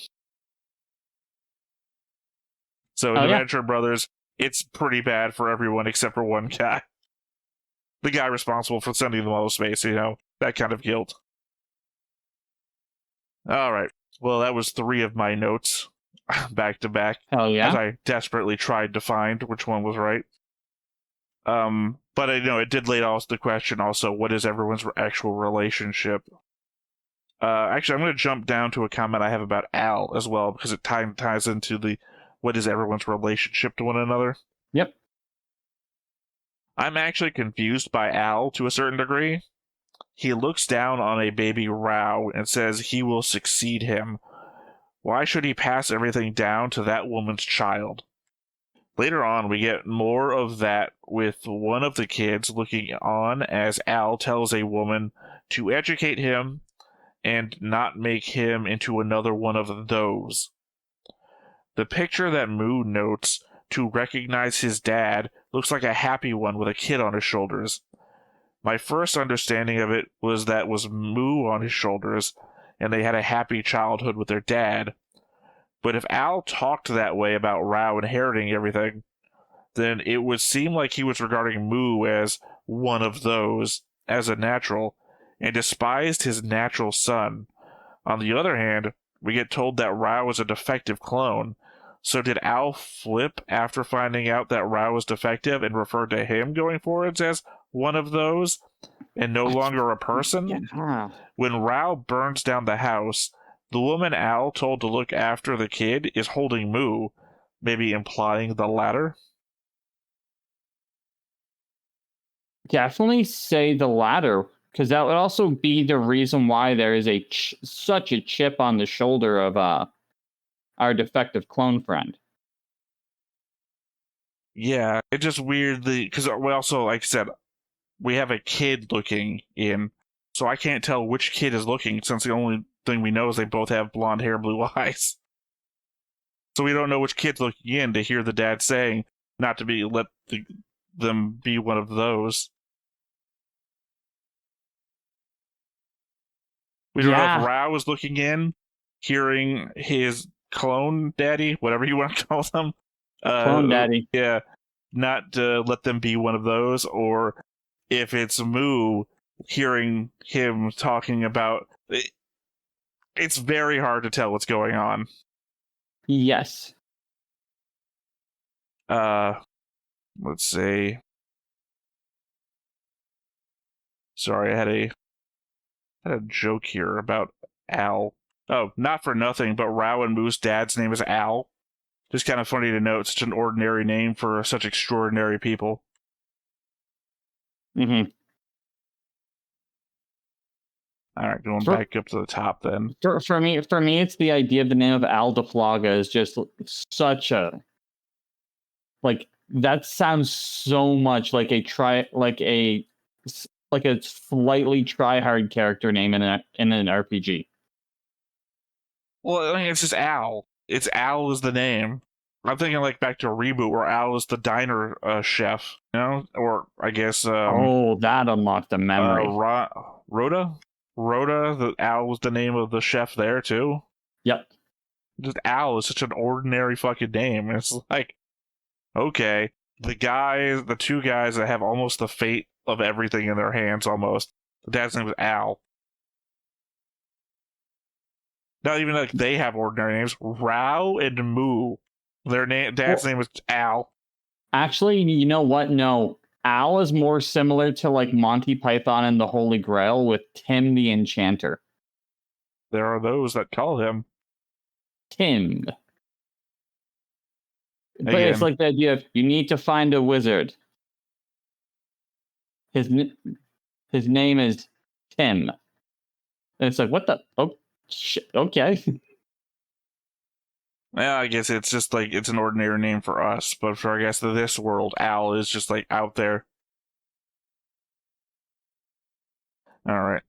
in Adventure Brothers, it's pretty bad for everyone except for one guy. The guy responsible for sending them all to space, that kind of guilt. All right. Well, that was 3 of my notes back to back. Hell yeah. As I desperately tried to find which one was right. But I know it did lay out the question also, what is everyone's actual relationship? Actually, I'm going to jump down to a comment I have about Al as well, because it ties into the what is everyone's relationship to one another. Yep. I'm actually confused by Al to a certain degree. He looks down on a baby Rao and says he will succeed him. Why should he pass everything down to that woman's child? Later on, we get more of that with one of the kids looking on as Al tells a woman to educate him and not make him into another one of those. The picture that Moo notes to recognize his dad looks like a happy one with a kid on his shoulders. My first understanding of it was that was Moo on his shoulders, and they had a happy childhood with their dad. But if Al talked that way about Rao inheriting everything, then it would seem like he was regarding Moo as one of those, as a natural, and despised his natural son. On the other hand, we get told that Rao was a defective clone. So did Al flip after finding out that Rao was defective and referred to him going forwards as one of those and no longer a person? Yeah. When Rao burns down the house, the woman Al told to look after the kid is holding Moo, maybe implying the latter? Definitely say the latter, because that would also be the reason why there is such a chip on the shoulder of our defective clone friend. Yeah, it's just weird because we also, like I said, we have a kid looking in, so I can't tell which kid is looking since the only thing we know is they both have blonde hair, blue eyes. So we don't know which kid's looking in to hear the dad saying not to them be one of those. We don't know if Rao was looking in, hearing his clone daddy, whatever you want to call them. Clone daddy. Yeah, not to let them be one of those, or if it's Moo hearing him talking about... It's very hard to tell what's going on. Yes. Let's see. Sorry, I had a joke here about Al. Oh, not for nothing, but Rao and Moo's dad's name is Al. Just kind of funny to note, such an ordinary name for such extraordinary people. Mm-hmm. All right, going back up to the top then. For me, it's the idea of the name of Al DeFlaga is just such a that sounds so much like a slightly try-hard character name in an RPG. Well, I mean, it's just Al. It's Al is the name. I'm thinking like back to a reboot where Al is the diner chef, or I guess. That unlocked a memory. Rhoda, the Al was the name of the chef there too. Yep. Just Al is such an ordinary fucking name. It's like, okay, the two guys that have almost the fate of everything in their hands, almost. The dad's name is Al. Not even like they have ordinary names. Rao and Moo. Their dad's name is Al. Actually, you know what? No. Al is more similar to like Monty Python and the Holy Grail with Tim the Enchanter. There are those that call him Tim. But it's like the idea of you need to find a wizard. His name is Tim. And it's like, what the? Oh, shit. Okay. Yeah, I guess it's just like it's an ordinary name for us, but for I guess this world, Al is just like out there. All right.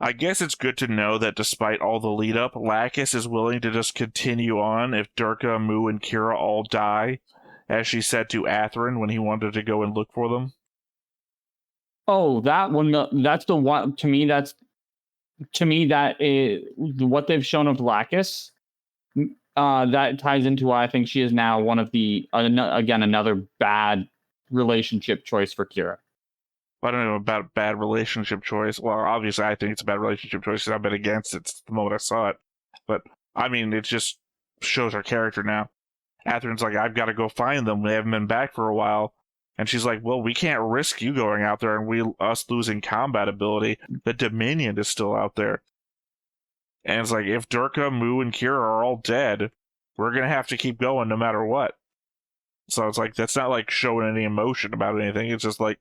I guess it's good to know that despite all the lead up, Lacus is willing to just continue on if Durka, Mu, and Kira all die, as she said to Athrun when he wanted to go and look for them. Oh, that one. That's the one. To me, that is what they've shown of Lacus. That ties into why I think she is now one of the again another bad relationship choice for Kira. I don't know about bad relationship choice. Well, obviously, I think it's a bad relationship choice because I've been against it the moment I saw it. But I mean, it just shows her character now. Athrun's like, I've got to go find them. They haven't been back for a while. And she's like, well, we can't risk you going out there and us losing combat ability. The Dominion is still out there. And it's like, if Durka, Mu, and Kira are all dead, we're going to have to keep going no matter what. So it's like, that's not like showing any emotion about anything. It's just like,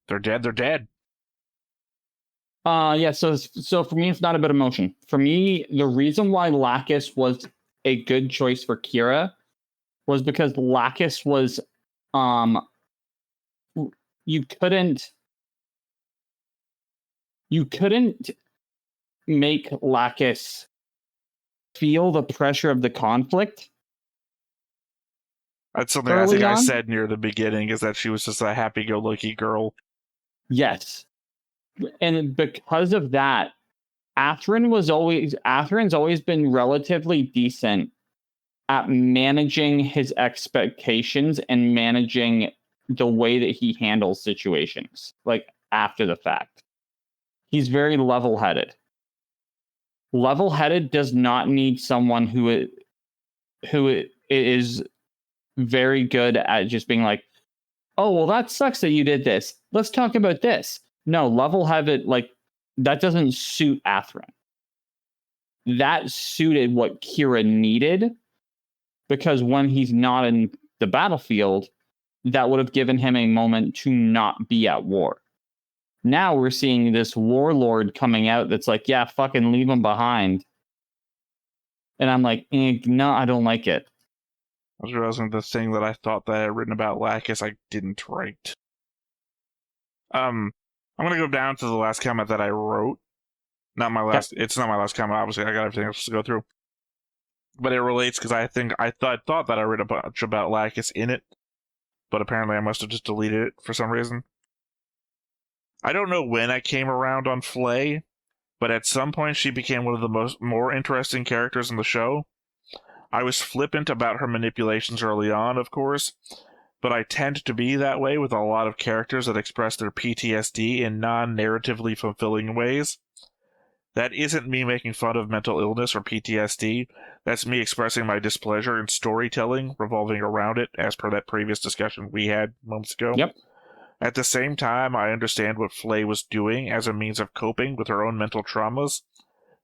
they're dead, they're dead. Yeah, so for me, it's not about emotion. For me, the reason why Lacus was a good choice for Kira was because Lacus was, you couldn't make Lacus feel the pressure of the conflict. That's something I think I said near the beginning, is that she was just a happy-go-lucky girl. Yes. And because of that, Athrun's always been relatively decent at managing his expectations and managing the way that he handles situations, like after the fact. He's very level-headed. Level-headed does not need someone who is very good at just being like, oh, well, that sucks that you did this. Let's talk about this. No, level-headed, like, that doesn't suit Athrun. That suited what Kira needed, because when he's not in the battlefield, that would have given him a moment to not be at war. Now we're seeing this warlord coming out that's like, yeah, fucking leave him behind. And I'm like, no, I don't like it. I was realizing the thing that I thought that I had written about Lacus, I didn't write. I'm gonna go down to the last comment that I wrote. Not my last. It's not my last comment. Obviously, I got everything else to go through. But it relates because I thought that I read a bunch about Lacus in it, but apparently I must have just deleted it for some reason. I don't know when I came around on Flay, but at some point she became one of the more interesting characters in the show. I was flippant about her manipulations early on, of course, but I tend to be that way with a lot of characters that express their PTSD in non-narratively fulfilling ways. That isn't me making fun of mental illness or PTSD. That's me expressing my displeasure in storytelling revolving around it, as per that previous discussion we had months ago. Yep. At the same time, I understand what Flay was doing as a means of coping with her own mental traumas.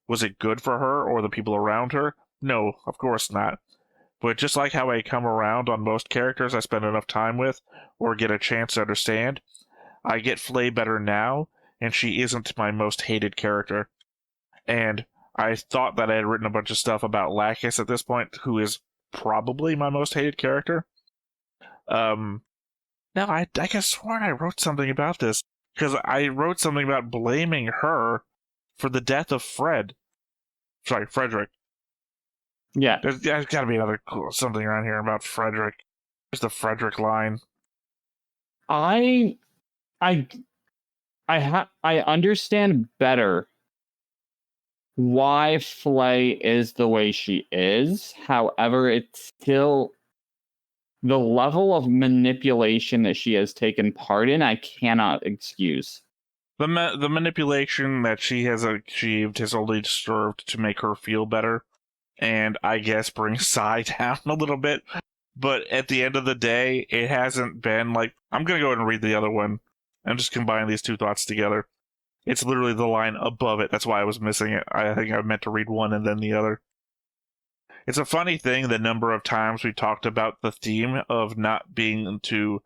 Was it good for her or the people around her? No, of course not. But just like how I come around on most characters I spend enough time with, or get a chance to understand, I get Flay better now, and she isn't my most hated character. And I thought that I had written a bunch of stuff about Lacus at this point, who is probably my most hated character. No, I could have sworn I wrote something about this, because I wrote something about blaming her for the death of Frederick. Yeah. There's got to be another something around here about Frederick. There's the Frederick line. I understand better why Flay is the way she is. However, it's still the level of manipulation that she has taken part in, I cannot excuse. The manipulation that she has achieved has only served to make her feel better, and I guess bring Sai down a little bit. But at the end of the day, it hasn't been like... I'm going to go ahead and read the other one and just combine these two thoughts together. It's literally the line above it. That's why I was missing it. I think I meant to read one and then the other. It's a funny thing, the number of times we talked about the theme of not being to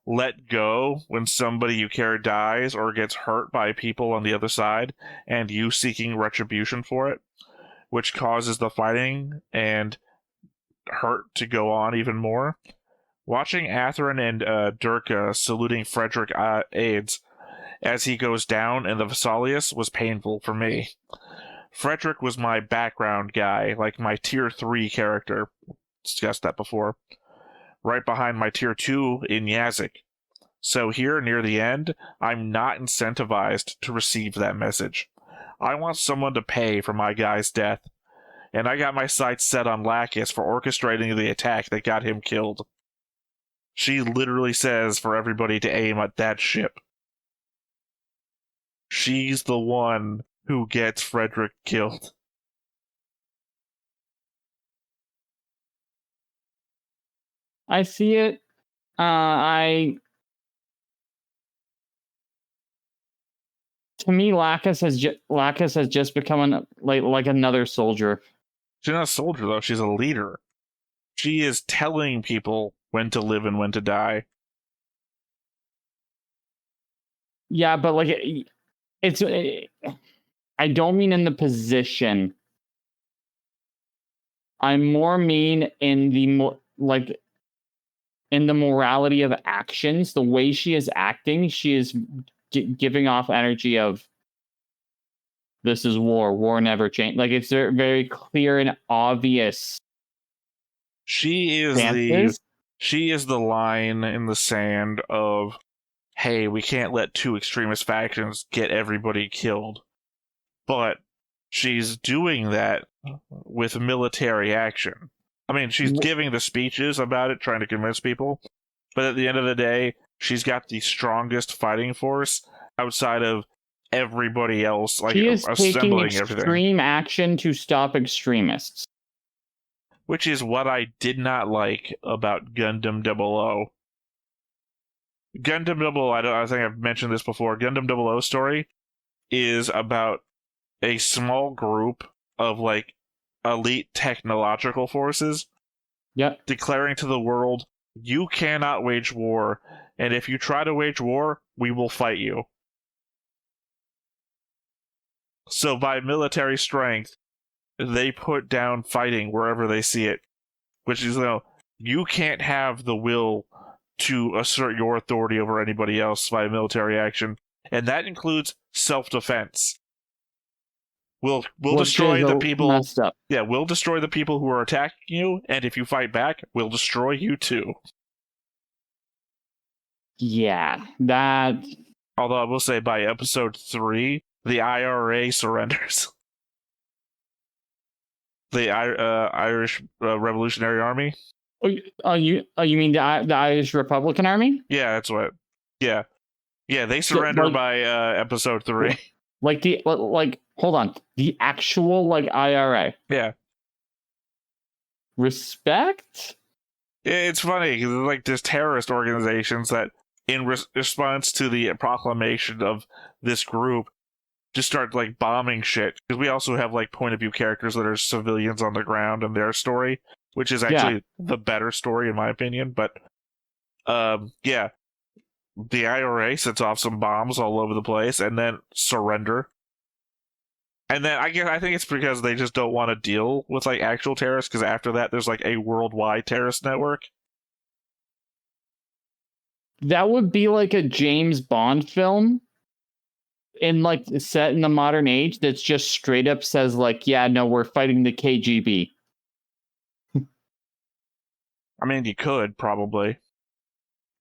let go when somebody you care dies or gets hurt by people on the other side, and you seeking retribution for it. which causes the fighting and hurt to go on even more. Watching Athrun and Durka saluting Frederick aides as he goes down in the Vesalius was painful for me. Frederick was my background guy, like my tier 3 character. Discussed that before. Right behind my tier 2 in Yazik. So here, near the end, I'm not incentivized to receive that message. I want someone to pay for my guy's death. And I got my sights set on Lacus for orchestrating the attack that got him killed. She literally says for everybody to aim at that ship. She's the one who gets Frederick killed. I see it. To me, Lacus has just become like another soldier. She's not a soldier though. She's a leader. She is telling people when to live and when to die. Yeah, but like I don't mean in the position. I more mean in the in the morality of actions. The way she is acting, she is giving off energy of this is war. War never changed. Like it's very clear and obvious. She is the line in the sand of, hey, we can't let two extremist factions get everybody killed. But she's doing that with military action. I mean, she's giving the speeches about it, trying to convince people. But at the end of the day, she's got the strongest fighting force outside of everybody else, like she is assembling taking everything. Extreme action to stop extremists. Which is what I did not like about Gundam 00. Gundam 00, I think I've mentioned this before. Gundam 00 story is about a small group of like elite technological forces declaring to the world, you cannot wage war, and if you try to wage war, we will fight you. So by military strength, they put down fighting wherever they see it. Which is, you can't have the will to assert your authority over anybody else by military action. And that includes self-defense. We'll destroy the people. Yeah, we'll destroy the people who are attacking you, and if you fight back, we'll destroy you too. Yeah, that. Although I will say, by episode 3, the IRA surrenders. The Irish Revolutionary Army. Oh, you mean the Irish Republican Army? Yeah, that's what. Yeah, they surrender by episode 3. Hold on, the actual IRA. Yeah. Respect. It's funny because there's terrorist organizations that, in response to the proclamation of this group, just start bombing shit. Because we also have point of view characters that are civilians on the ground and their story, which is actually the better story in my opinion. But the IRA sets off some bombs all over the place and then surrender. And then I think it's because they just don't want to deal with actual terrorists, because after that there's a worldwide terrorist network. That would be like a James Bond film set in the modern age that's just straight up says yeah, no, we're fighting the KGB. I mean, you could probably.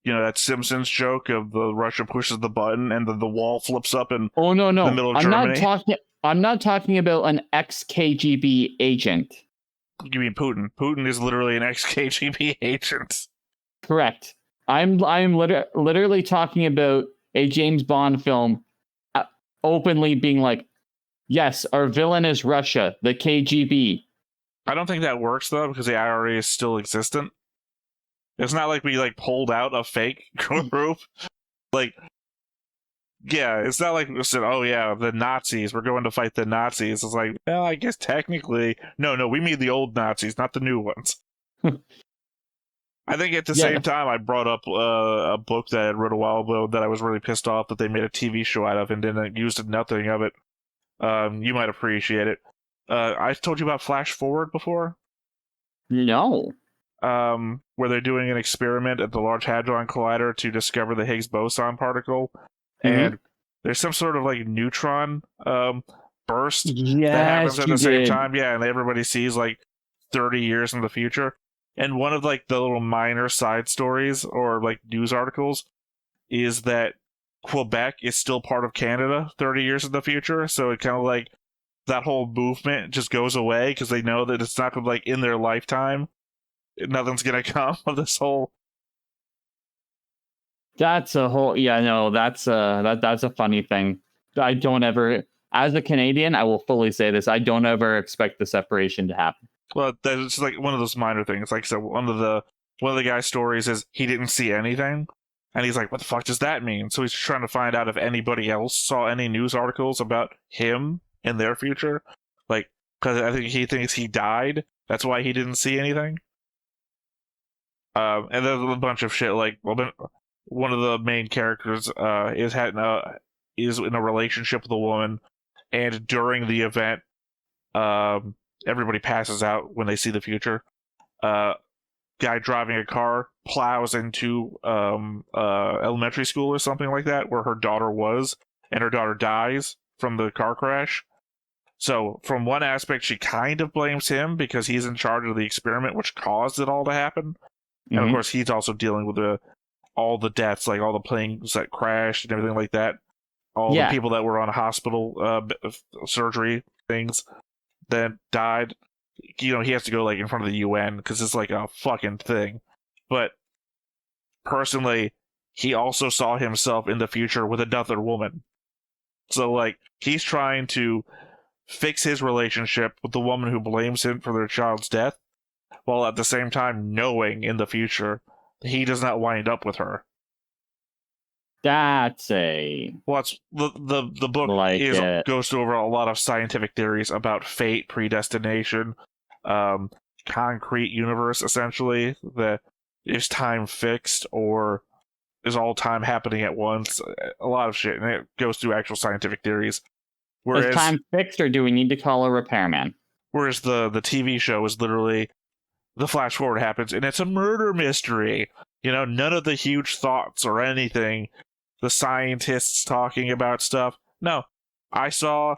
That Simpsons joke of the Russia pushes the button and the wall flips up in the middle of Germany. I'm not talking about an ex-KGB agent. You mean Putin? Putin is literally an ex-KGB agent. Correct. I'm literally talking about a James Bond film openly being yes, our villain is Russia, the KGB. I don't think that works though, because the IRA is still existent. It's not like we pulled out a fake group. Yeah, it's not like we said, oh yeah, the Nazis, we're going to fight the Nazis. It's well, I guess technically, no, we mean the old Nazis, not the new ones. I think at the same time, I brought up a book that I wrote a while ago that I was really pissed off that they made a TV show out of and didn't use nothing of it. You might appreciate it. I told you about Flash Forward before? No. Where they're doing an experiment at the Large Hadron Collider to discover the Higgs boson particle, and there's some sort of like neutron burst that happens at the same time. Yeah, and everybody sees like 30 years in the future. And one of like the little minor side stories or like news articles is that Quebec is still part of Canada 30 years in the future. So it kind of like that whole movement just goes away because they know that it's not gonna, like in their lifetime, nothing's gonna come of this whole. That's a whole that's a funny thing. I don't ever, as a Canadian, I will fully say this. I don't ever expect the separation to happen. Well, that's like one of those minor things. Like I said, one of the guy's stories is he didn't see anything, and he's like, "What the fuck does that mean?" So he's trying to find out if anybody else saw any news articles about him in their future, like because I think he thinks he died. That's why he didn't see anything. And there's a bunch of shit. Like, one of the main characters is in a relationship with a woman, and during the event, everybody passes out when they see the future. Guy driving a car plows into elementary school or something like that, where her daughter was, and her daughter dies from the car crash. So, from one aspect, she kind of blames him because he's in charge of the experiment, which caused it all to happen. And of course, he's also dealing with all the deaths, like all the planes that crashed and everything like that. All the people that were on hospital surgery things that died. You know, he has to go like in front of the UN because it's like a fucking thing. But personally, he also saw himself in the future with another woman. So like, he's trying to fix his relationship with the woman who blames him for their child's death, while at the same time knowing in the future he does not wind up with her. That's a... Well, it's, the book like goes over a lot of scientific theories about fate, predestination, concrete universe, essentially. Is time fixed, or is all time happening at once? A lot of shit, and it goes through actual scientific theories. Whereas, is time fixed, or do we need to call a repairman? Whereas the TV show is literally, the flash forward happens, and it's a murder mystery. You know, none of the huge thoughts or anything. The scientists talking about stuff. No, I saw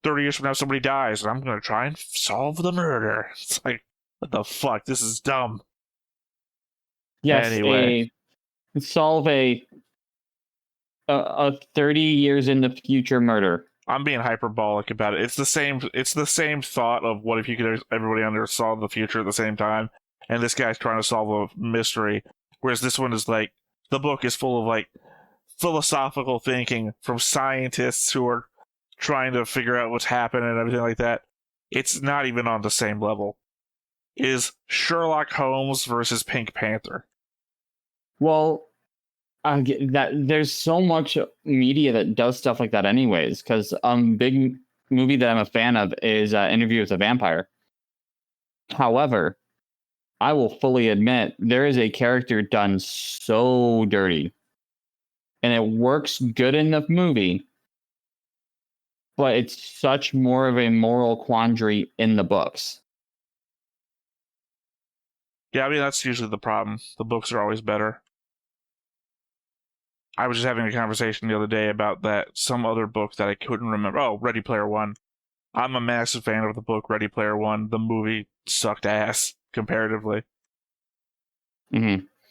30 years from now somebody dies, and I'm going to try and solve the murder. It's like, what the fuck? This is dumb. Yes, anyway. Solve a 30 years in the future murder. I'm being hyperbolic about it. It's the same thought of what if you could everybody under solve the future at the same time, and this guy's trying to solve a mystery, whereas this one is like, the book is full of like philosophical thinking from scientists who are trying to figure out what's happening and everything like that. It's not even on the same level. It is Sherlock Holmes versus Pink Panther. Well, there's so much media that does stuff like that anyways, because big movie that I'm a fan of is Interview with a Vampire. However, I will fully admit there is a character done so dirty, and it works good in the movie, but it's such more of a moral quandary in the books. Yeah, I mean, that's usually the problem. The books are always better. I was just having a conversation the other day about that, some other book that I couldn't remember. Oh, Ready Player One. I'm a massive fan of the book Ready Player One. The movie sucked ass, comparatively.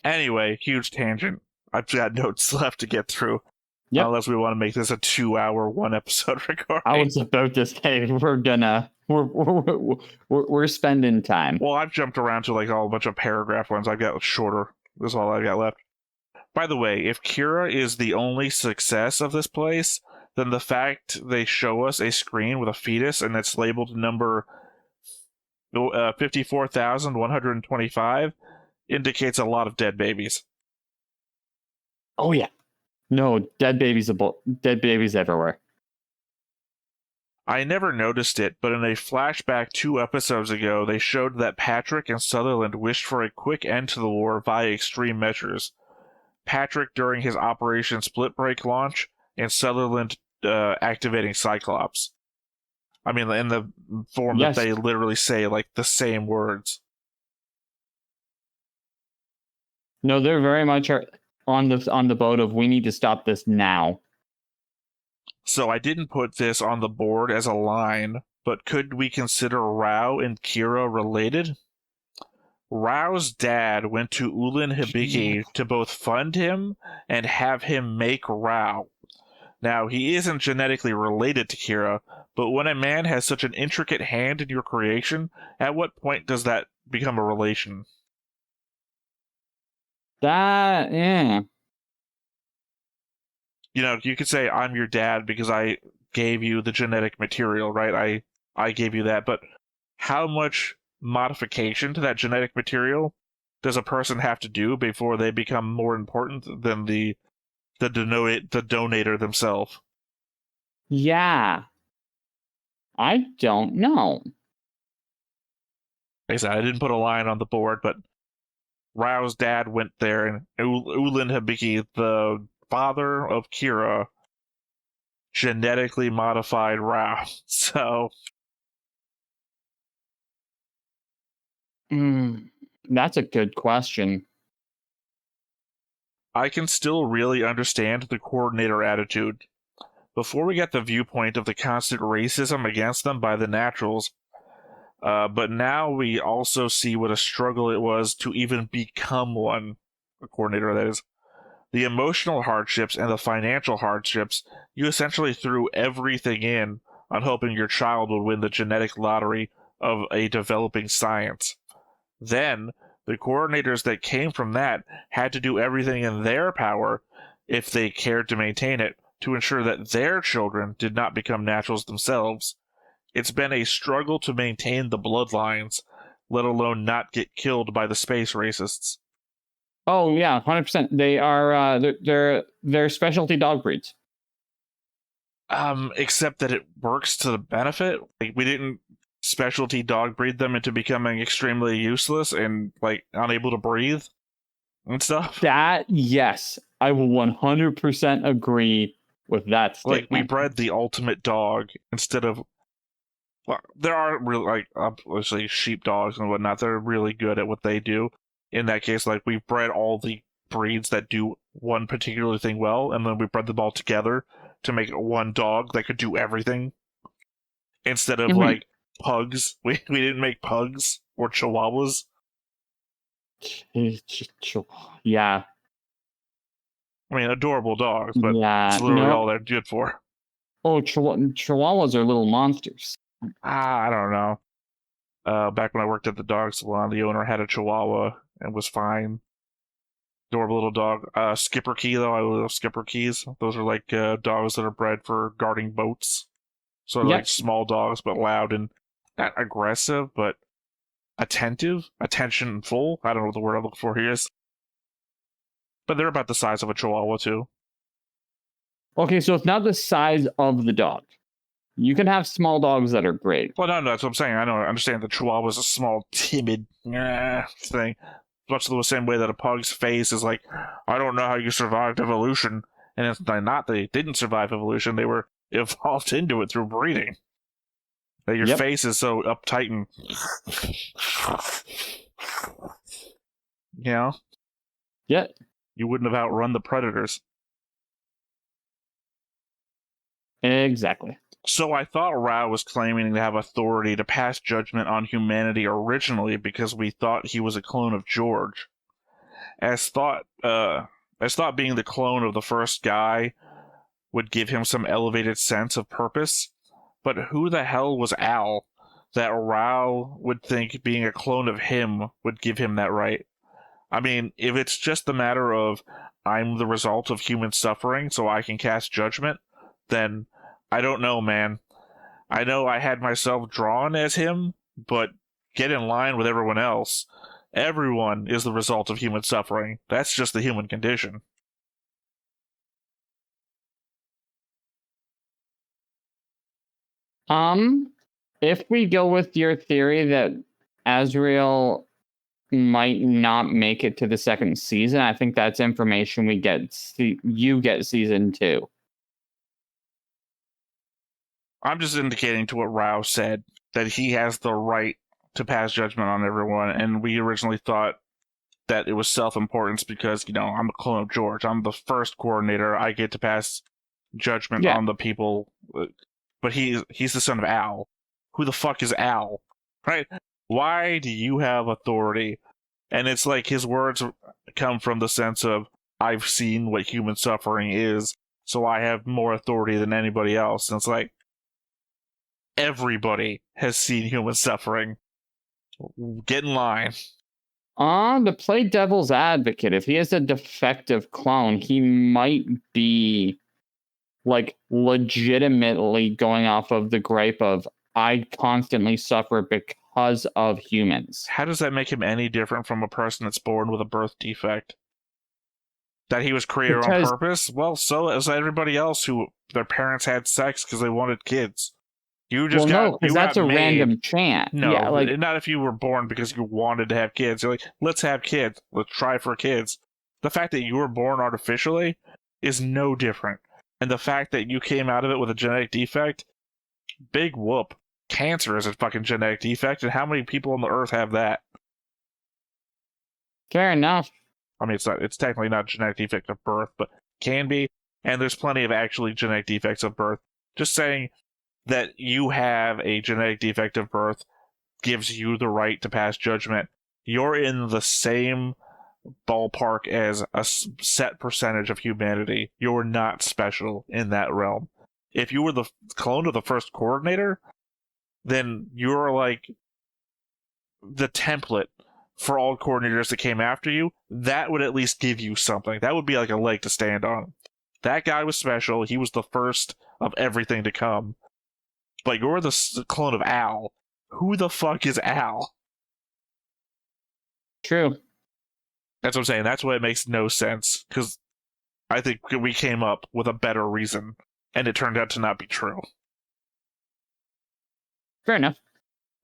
Anyway, huge tangent. I've got notes left to get through. Yep. Unless we want to make this a 2-hour, 1-episode recording. I was about to say, we're spending time. Well, I've jumped around to like a bunch of paragraph ones. I've got shorter. That's all I've got left. By the way, if Kira is the only success of this place, then the fact they show us a screen with a fetus and it's labeled number 54,125 indicates a lot of dead babies. Oh yeah. No, dead babies everywhere. I never noticed it, but in a flashback 2 episodes ago, they showed that Patrick and Sutherland wished for a quick end to the war via extreme measures. Patrick during his Operation Split Break launch, and Sutherland activating Cyclops. I mean, in the form Yes. that they literally say like the same words. No, they're very much on the boat of we need to stop this now. So I didn't put this on the board as a line, but could we consider Rao and Kira related? Rao's dad went to Ulan Hibiki to both fund him and have him make Rao. Now, he isn't genetically related to Kira, but when a man has such an intricate hand in your creation, at what point does that become a relation? That, yeah. You know, you could say, I'm your dad because I gave you the genetic material, right? I gave you that, but how much modification to that genetic material does a person have to do before they become more important than the donator themselves? Yeah. I don't know. Like I said, I didn't put a line on the board, but Rao's dad went there, and Ulan Hibiki, the father of Kira, genetically modified Rao. So That's a good question. I can still really understand the coordinator attitude. Before we get the viewpoint of the constant racism against them by the naturals, but now we also see what a struggle it was to even become one, a coordinator that is. The emotional hardships and the financial hardships, you essentially threw everything in on hoping your child would win the genetic lottery of a developing science. Then, the coordinators that came from that had to do everything in their power, if they cared to maintain it, to ensure that their children did not become naturals themselves. It's been a struggle to maintain the bloodlines, let alone not get killed by the space racists. Oh yeah, 100%. They are they're specialty dog breeds. Except that it works to the benefit. Like, we didn't specialty dog breed them into becoming extremely useless and like unable to breathe and stuff. That, yes, I will 100% agree with that statement. Like, we bred the ultimate dog instead of. Well, there are really, like, obviously sheep dogs and whatnot. They're really good at what they do. In that case, like, we've bred all the breeds that do one particular thing well, and then we bred them all together to make one dog that could do everything. Instead of, like, pugs. We didn't make pugs or chihuahuas. Yeah. I mean, adorable dogs, but it's literally all they're good for. Oh, chihuahuas are little monsters. I don't know. Back when I worked at the dog salon, the owner had a chihuahua and was fine. Adorable little dog. Skipper Key, though, I love Skipper Keys. Those are like dogs that are bred for guarding boats. So they're like small dogs, but loud and not aggressive, but attentive, attentionful. I don't know what the word I'm looking for here is. But they're about the size of a chihuahua, too. Okay, so it's not the size of the dog. You can have small dogs that are great. Well, no, that's what I'm saying. I understand the chihuahua is a small, timid thing. Much the same way that a pug's face is like, I don't know how you survived evolution. And it's not they didn't survive evolution, they were evolved into it through breeding. That your face is so uptight and you know? Yeah. You wouldn't have outrun the predators. Exactly. So I thought Rao was claiming to have authority to pass judgment on humanity originally because we thought he was a clone of George. As thought being the clone of the first guy would give him some elevated sense of purpose. But who the hell was Al that Rao would think being a clone of him would give him that right? I mean, if it's just the matter of I'm the result of human suffering so I can cast judgment, then I don't know, man. I know I had myself drawn as him, but get in line with everyone else. Everyone is the result of human suffering. That's just the human condition. If we go with your theory that Azrael might not make it to the second season, I think that's information we get. You get season 2. I'm just indicating to what Rao said, that he has the right to pass judgment on everyone, and we originally thought that it was self-importance because, I'm a clone of George. I'm the first coordinator. I get to pass judgment on the people. But he's the son of Al. Who the fuck is Al? Right? Why do you have authority? And it's like his words come from the sense of, I've seen what human suffering is, so I have more authority than anybody else. And it's like, everybody has seen human suffering. Get in line. To play devil's advocate, if he is a defective clone, he might be like legitimately going off of the gripe of, I constantly suffer because of humans. How does that make him any different from a person that's born with a birth defect? That he was created on purpose? Well, so is everybody else who their parents had sex because they wanted kids. You just no, because that's a random chance. No, yeah, not if you were born because you wanted to have kids. You're like, let's have kids. Let's try for kids. The fact that you were born artificially is no different. And the fact that you came out of it with a genetic defect, big whoop. Cancer is a fucking genetic defect, and how many people on the earth have that? Fair enough. I mean, it's technically not a genetic defect of birth, but can be. And there's plenty of actually genetic defects of birth. Just saying that you have a genetic defect of birth gives you the right to pass judgment. You're in the same ballpark as a set percentage of humanity. You're not special in that realm. If you were the clone of the first coordinator, then you're like the template for all coordinators that came after you. That would at least give you something. That would be like a leg to stand on. That guy was special. He was the first of everything to come. But you're the clone of Al. Who the fuck is Al? True. That's what I'm saying. That's why it makes no sense. Because I think we came up with a better reason, and it turned out to not be true. Fair enough.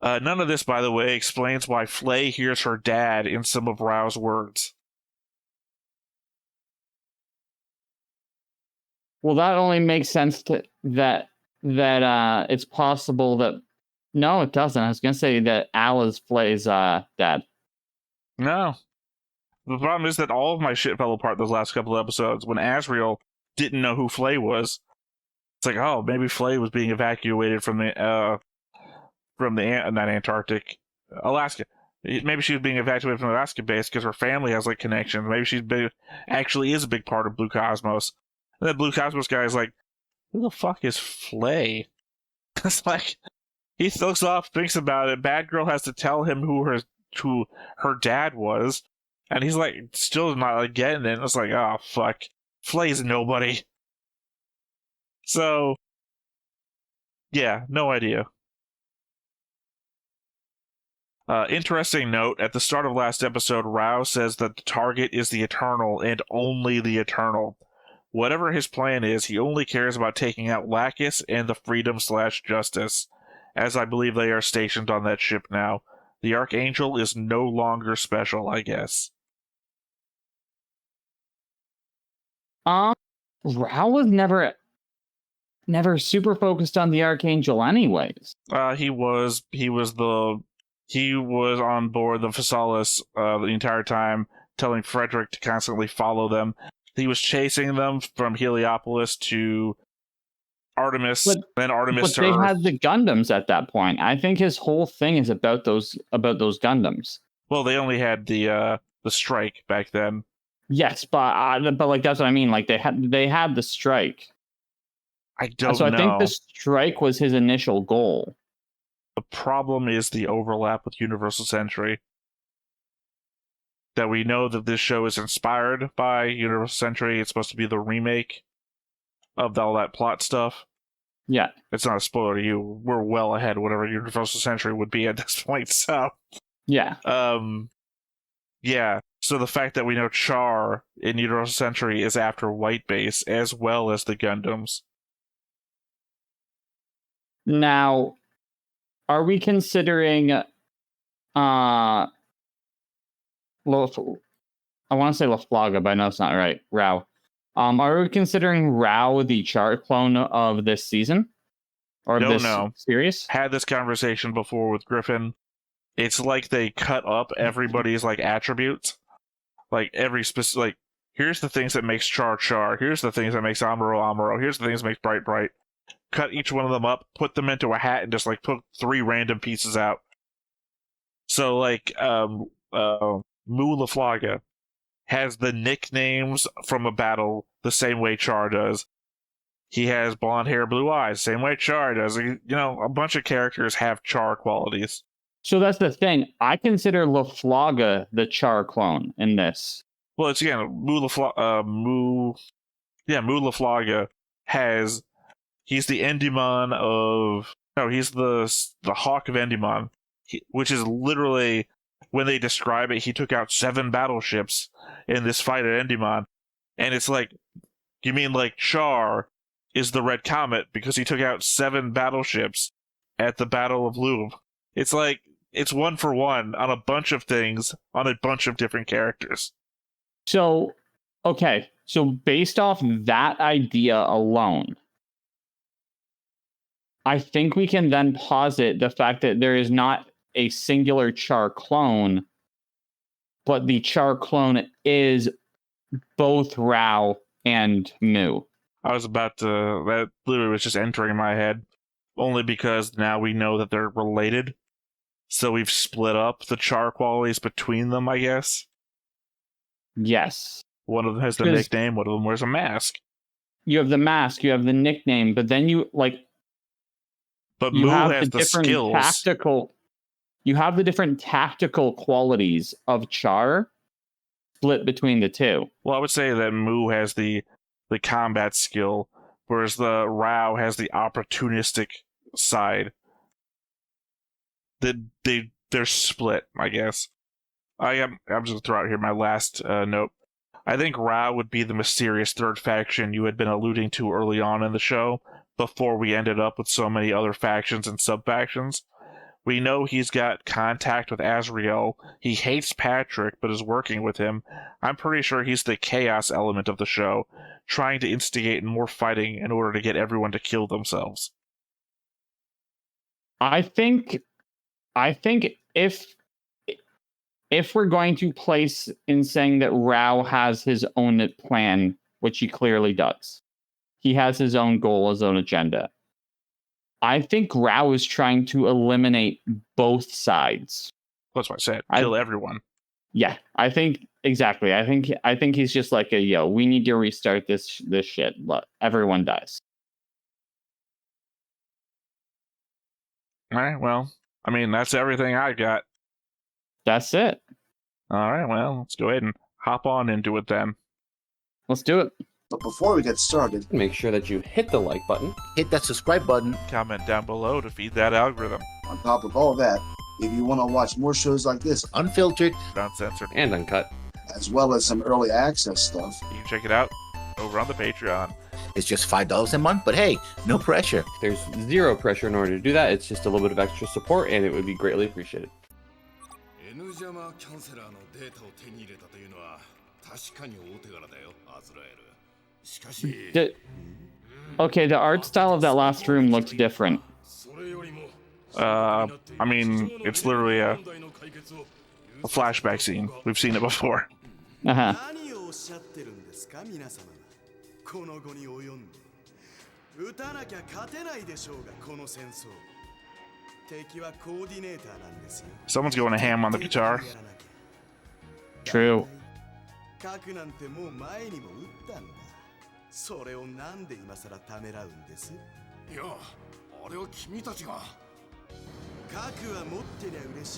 None of this, by the way, explains why Flay hears her dad in some of Rao's words. Well, that only makes sense to that it's possible that... No, it doesn't. I was going to say that Al is Flay's dad. No. The problem is that all of my shit fell apart those last couple of episodes when Asriel didn't know who Flay was. It's like, oh, maybe Flay was being evacuated from the not Antarctic, Alaska. Maybe she was being evacuated from the Alaska base because her family has like connections. Maybe she's actually is a big part of Blue Cosmos. And that Blue Cosmos guy is like, who the fuck is Flay? It's like, he looks off, thinks about it. Bad Girl has to tell him who her dad was, and he's like, still not like getting it. It's like, oh fuck, Flay's nobody. So, yeah, no idea. Interesting note, at the start of last episode, Rao says that the target is the Eternal and only the Eternal. Whatever his plan is, he only cares about taking out Lacus and the Freedom/Justice, as I believe they are stationed on that ship now. The Archangel is no longer special, I guess. Rao was never super focused on the Archangel anyways. He was on board the Phasalis the entire time, telling Frederick to constantly follow them. He was chasing them from Heliopolis to Artemis, then Artemis to Earth. But they had the Gundams at that point. I think his whole thing is about those Gundams. Well, they only had the strike back then. Yes, but like that's what I mean. Like they had the strike. I don't know. So I think the strike was his initial goal. The problem is the overlap with Universal Century. That we know that this show is inspired by Universal Century. It's supposed to be the remake of all that plot stuff. Yeah. It's not a spoiler to you. We're well ahead of whatever Universal Century would be at this point, so... Yeah. Yeah. So the fact that we know Char in Universal Century is after White Base, as well as the Gundams. Now, are we considering... I want to say Laflaga, but I know it's not right. Rao. Are we considering Rao the Char clone of this season? Or Don't this know. series? Had this conversation before with Griffin. It's like they cut up everybody's like attributes. Like every specific, like, here's the things that makes Char Char. Here's the things that makes Amuro Amuro. Here's the things that makes Bright Bright. Cut each one of them up, put them into a hat, and just like put 3 random pieces out. So like, Mu LaFlaga has the nicknames from a battle the same way Char does. He has blonde hair, blue eyes, same way Char does. You know, a bunch of characters have Char qualities. So that's the thing. I consider LaFlaga the Char clone in this. Well, it's again Mu LaFlaga has. He's the Endymon of. No, he's the Hawk of Endymon, which is literally, when they describe it, he took out 7 battleships in this fight at Endymon, and it's like, you mean like Char is the Red Comet because he took out 7 battleships at the Battle of Louvre. It's like, it's 1 for 1 on a bunch of things on a bunch of different characters. So, okay. So based off that idea alone, I think we can then posit the fact that there is not a singular Char clone, but the Char clone is both Rao and Mu. I was about to... That literally was just entering my head. Only because now we know that they're related. So we've split up the Char qualities between them, I guess. Yes. One of them has the nickname, one of them wears a mask. You have the mask, you have the nickname, but then you, like... But Mu has the skills. You have the different tactical qualities of Char split between the two. Well, I would say that Mu has the combat skill, whereas the Rao has the opportunistic side. They're split, I guess. I'm just gonna throw out here my last note. I think Rao would be the mysterious third faction you had been alluding to early on in the show, before we ended up with so many other factions and sub-factions. We know he's got contact with Azrael. He hates Patrick, but is working with him. I'm pretty sure he's the chaos element of the show, trying to instigate more fighting in order to get everyone to kill themselves. I think if we're going to place in saying that Rao has his own plan, which he clearly does, he has his own goal, his own agenda. I think Rao is trying to eliminate both sides. That's what I said. Kill everyone. Yeah, I think exactly. I think he's just like we need to restart this shit. Look, everyone dies. All right. Well, I mean, that's everything I got. That's it. All right. Well, let's go ahead and hop on into it then. Let's do it. But before we get started, make sure that you hit the like button, hit that subscribe button, comment down below to feed that algorithm. On top of all that, if you want to watch more shows like this, unfiltered, uncensored, and uncut, as well as some early access stuff, you can check it out over on the Patreon. It's just $5 a month, but hey, no pressure. There's zero pressure in order to do that. It's just a little bit of extra support, and it would be greatly appreciated. Okay, the art style of that last room looked different. I mean, it's literally a flashback scene. We've seen it before. Uh-huh. Someone's going a ham on the guitar. True.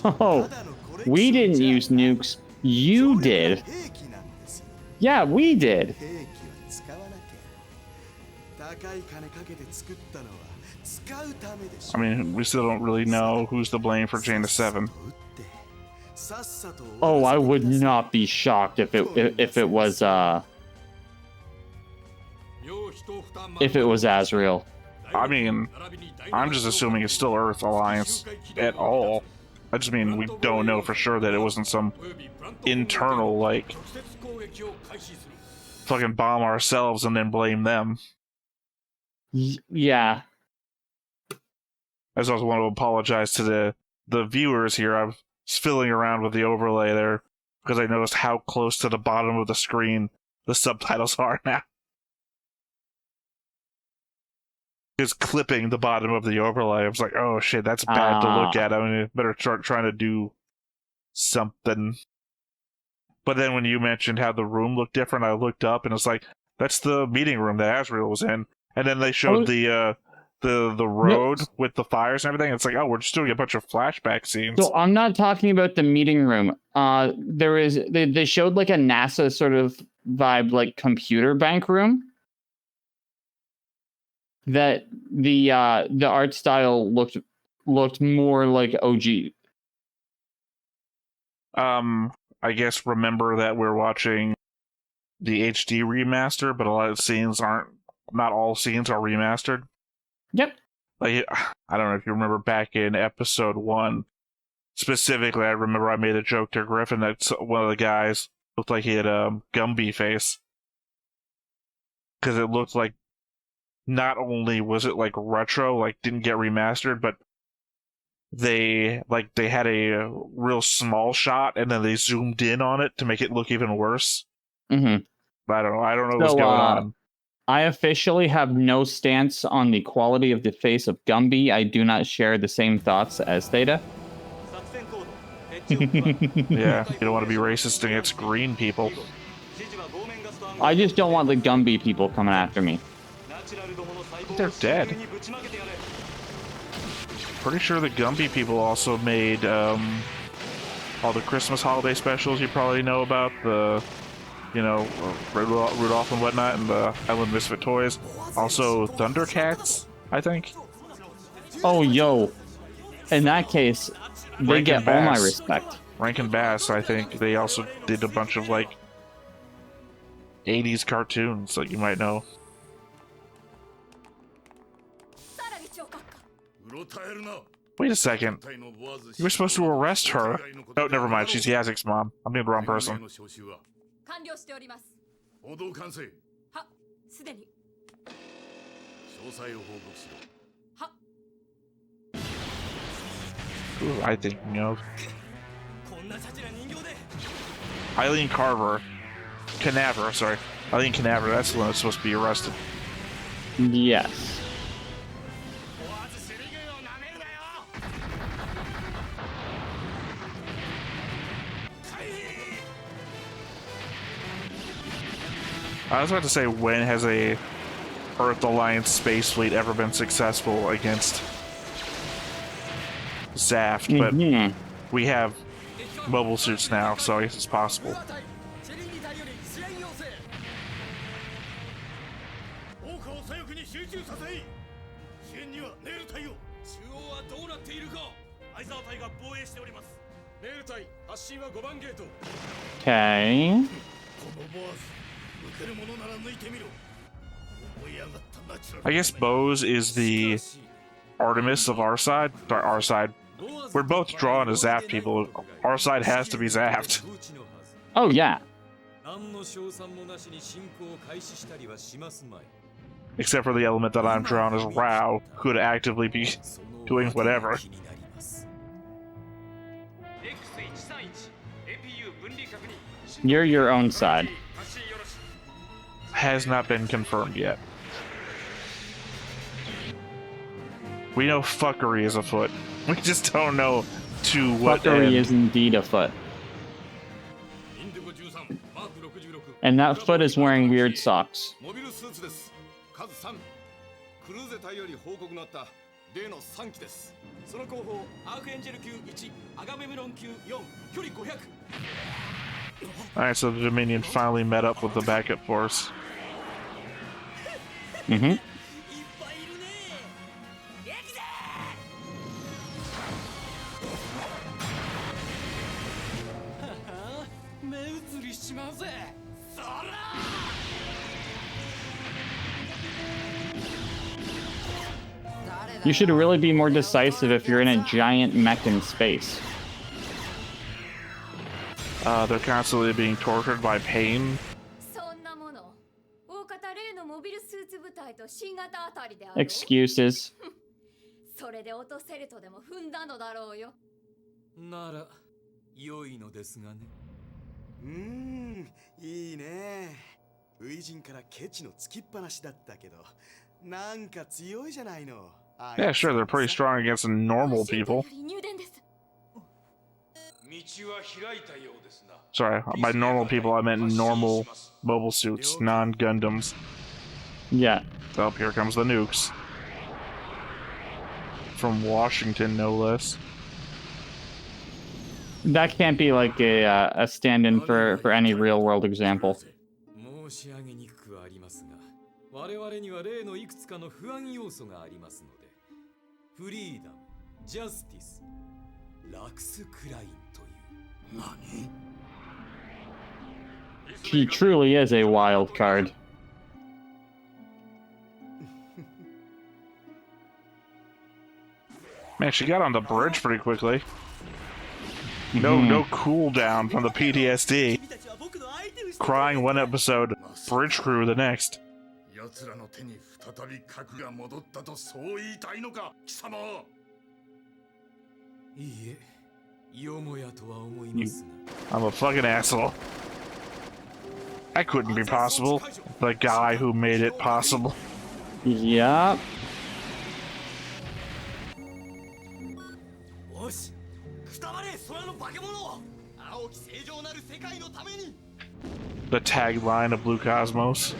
Oh, we didn't use nukes. You did. Yeah, we did. I mean, we still don't really know who's to blame for Jaina 7. Oh, I would not be shocked if it was Azrael. I mean, I'm just assuming it's still Earth Alliance at all. I just mean we don't know for sure that it wasn't some internal, like, fucking bomb ourselves and then blame them. Yeah. I just also want to apologize to the viewers here. I'm fiddling around with the overlay there because I noticed how close to the bottom of the screen the subtitles are now. Just clipping the bottom of the overlay. I was like, oh shit, that's bad to look at. I mean, better start trying to do something. But then when you mentioned how the room looked different, I looked up and it's like, that's the meeting room that Azrael was in. And then they showed the road with the fires and everything. It's like, oh, we're just doing a bunch of flashback scenes. So I'm not talking about the meeting room. They showed like a NASA sort of vibe, like computer bank room. That the art style looked more like OG. I guess remember that we're watching the HD remaster, but a lot of scenes not all scenes are remastered. Yep. Like, I don't know if you remember back in episode 1, specifically, I remember I made a joke to Griffin that one of the guys looked like he had a Gumby face. Because it looked like not only was it like retro, like didn't get remastered, but they had a real small shot and then they zoomed in on it to make it look even worse. Mm-hmm. I don't know what's going on. I officially have no stance on the quality of the face of Gumby. I do not share the same thoughts as Theta. Yeah, you don't want to be racist against green people. I just don't want the Gumby people coming after me. They're dead. Pretty sure the Gumby people also made all the Christmas holiday specials you probably know about, the Rudolph and whatnot, and the Island Misfit Toys. Also Thundercats, I think. Oh, yo. In that case, they get all my respect. Rankin Bass, I think they also did a bunch of like 80s cartoons that you might know. Wait a second. You were supposed to arrest her. Oh, never mind. She's Yazik's mom. I'm being the wrong person. Who I think of? Eileen Canaver, sorry. Eileen Canaver, that's the one that's supposed to be arrested. Yes. I was about to say, when has a Earth Alliance space fleet ever been successful against Zaft? But we have mobile suits now, so I guess it's possible. Okay. I guess Bose is the Artemis of our side. Our side. We're both drawn as Zaft people. Our side has to be Zaft. Oh, yeah. Except for the element that I'm drawn as Rao, who could actively be doing whatever. You're your own side. Has not been confirmed yet. We know fuckery is afoot. We just don't know to what fuckery end. is indeed afoot. And that foot is wearing weird socks. Alright, so the Dominion finally met up with the backup force. Mm-hmm. You should really be more decisive if you're in a giant mech in space. They're constantly being tortured by pain. Excuses. それで落とせるとでも踏んだのだろうよ。なら良いのですがね。いいね。初陣からケチのつきっぱなしだったけど、なんか強いじゃないの。Yeah, sure, they're pretty strong against normal people. 入電です。 Sorry, by normal people I meant normal mobile suits, non-Gundams. Yeah. Oh, here comes the nukes. From Washington, no less. That can't be like a stand-in for any real-world example. 申し上げにくくありますが、我々には例のいくつかの不安要素がありますので、フリーダム、ジャスティス、ラクスクラインという。何？ He truly is a wild card. Man, she got on the bridge pretty quickly. No cooldown from the PTSD. Crying one episode, bridge crew the next. 奴らの手に再び核が戻ったとそう言いたいのか、貴様。いいえ、よもやとは思いますが。I'm a fucking asshole. That couldn't be possible. The guy who made it possible. Yep. よし、くたばれ空の化け物。青き正常なる世界のために。 The tagline of Blue Cosmos.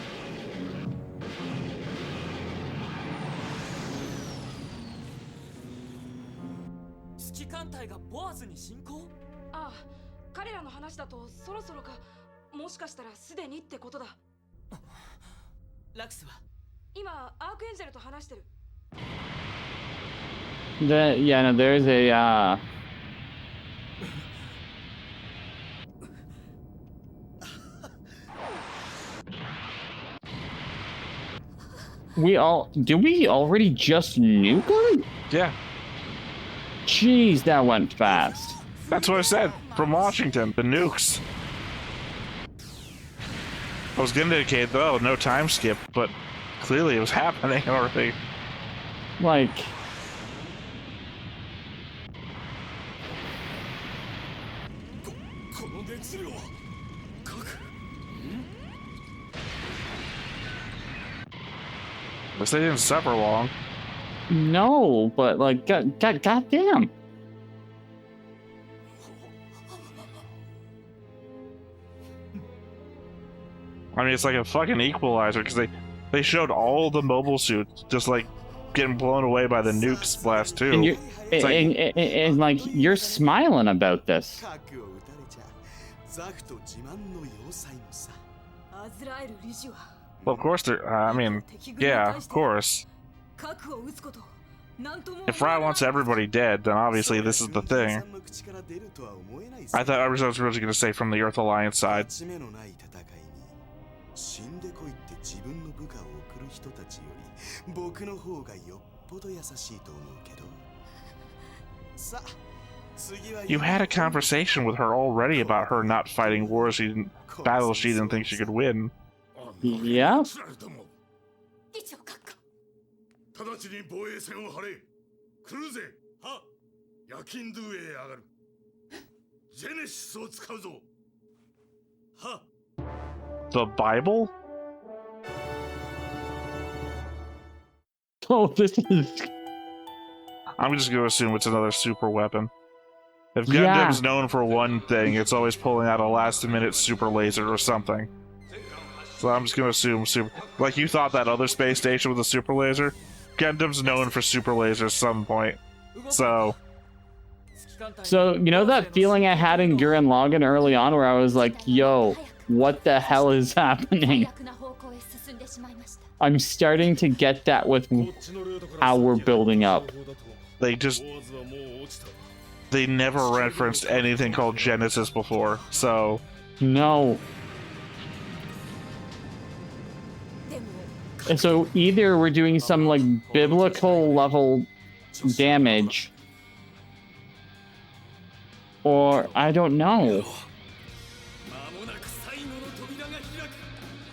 指揮艦隊がボアズに侵攻？ああ、彼らの話だとそろそろか、もしかしたらすでにってことだ。ラクスは今アークエンジェルと話してる。Yeah, no, there's a did we already just nuke him? Yeah, Jeez, that went fast. that's what I said. From Washington, the nukes. I was gonna indicate, though, no time skip, but clearly it was happening already. Like, But they didn't suffer long. no, but like, goddamn. I mean, it's like a fucking equalizer, because they showed all the mobile suits just, like, getting blown away by the nukes blast, too. And you're, It's like- and like, you're smiling about this. 核を撃たれちゃ、ザフト自慢の要塞もさ。アズラエル理事は Well, of course, I mean, yeah, of course. 核を撃つことなんとも If Fry wants everybody dead, then obviously this is the thing. I thought Arizona was really going to say from the Earth Alliance side. 勝ち目のない戦いに死んでこいって自分の部下を送る人たちより僕の方がよっぽど優しいと思うけど。さあ、次は You had a conversation with her already about her not fighting wars battles she didn't think she could win. Yeah. 議長閣下。直ちに防衛線を張れ。来るぜ。は。夜勤ドゥへ上がる。ジェネシスを使うぞ。は。 The Bible? Oh, this is. I'm just going to assume it's another super weapon. If Yeah. Gundam's known for one thing, it's always pulling out a last-minute super laser or something. So I'm just going to assume super... Like you thought that other space station with a super laser? Gundam's known for super lasers at some point. So... So, you know that feeling I had in Gurren Lagann early on where I was like, yo, what the hell is happening? 悪な方向へ進んでしまいました。 I'm starting to get that with how we're building up. They just... They never referenced anything called Genesis before, so... No. And so either we're doing some like biblical level damage, or I don't know. 間もなく最後の扉が開く。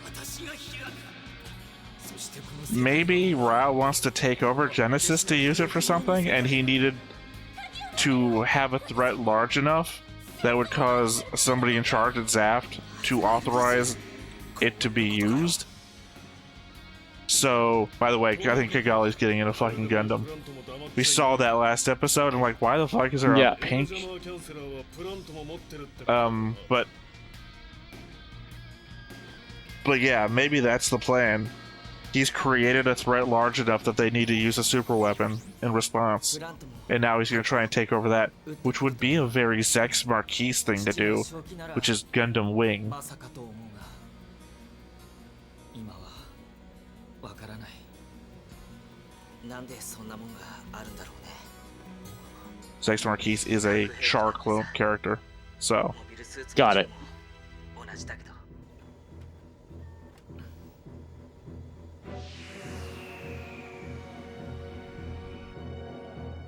私が開く。そし maybe Rao wants to take over Genesis to use it for something, and he needed to have a threat large enough that would cause somebody in charge at Zaft to authorize it to be used. So, by the way, I think Kigali's getting in a fucking Gundam. We saw that last episode, and like, why the fuck is there a pink? But yeah, maybe that's the plan. He's created a threat large enough that they need to use a super weapon in response. And now he's going to try and take over that, which would be a very Zex Marquis thing to do, which is Gundam Wing. Zex Marquis is a Char clone character, so... Got it.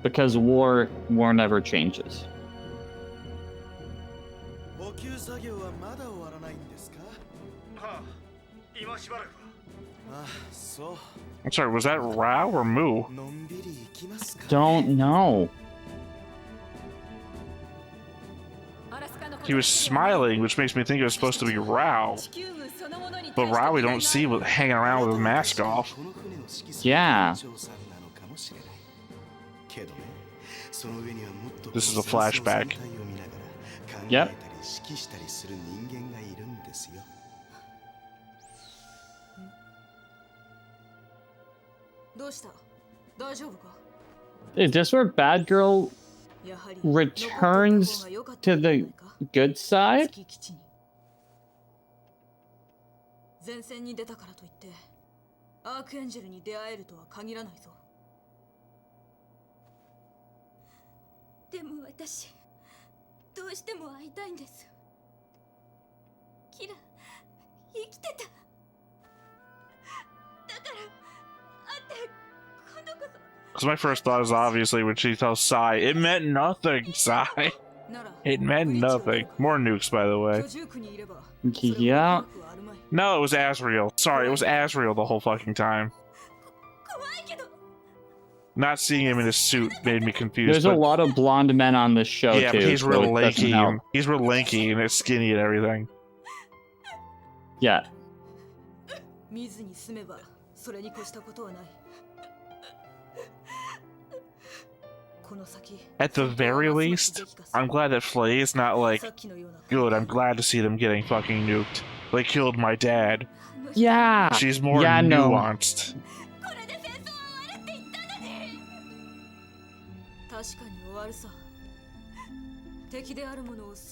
Because war never changes. I'm sorry, was that Rao or Mu? Don't know. He was smiling, which makes me think it was supposed to be Rao. But Rao we don't see hanging around with his mask off. Yeah. This is a flashback. Yep. Is this where Bad Girl returns to the good side? 前線に出たからといってアークエンジェルに出会えるとは限らないぞ。でも私どうしても会いたいんです。キラ生きてた。だから会って今度こそ。Because my first thought is obviously when she tells Sai, it meant nothing, Sai. It meant nothing. More nukes, by the way. Yeah. No, it was Asriel. Sorry, it was Asriel the whole fucking time. Not seeing him in his suit made me confused. There's a lot of blonde men on this show, yeah, too. But he's so real lanky. He's real lanky and it's skinny and everything. Yeah. At the very least, I'm glad that Flay is not like, good, I'm glad to see them getting fucking nuked. They killed my dad. Yeah. She's more nuanced.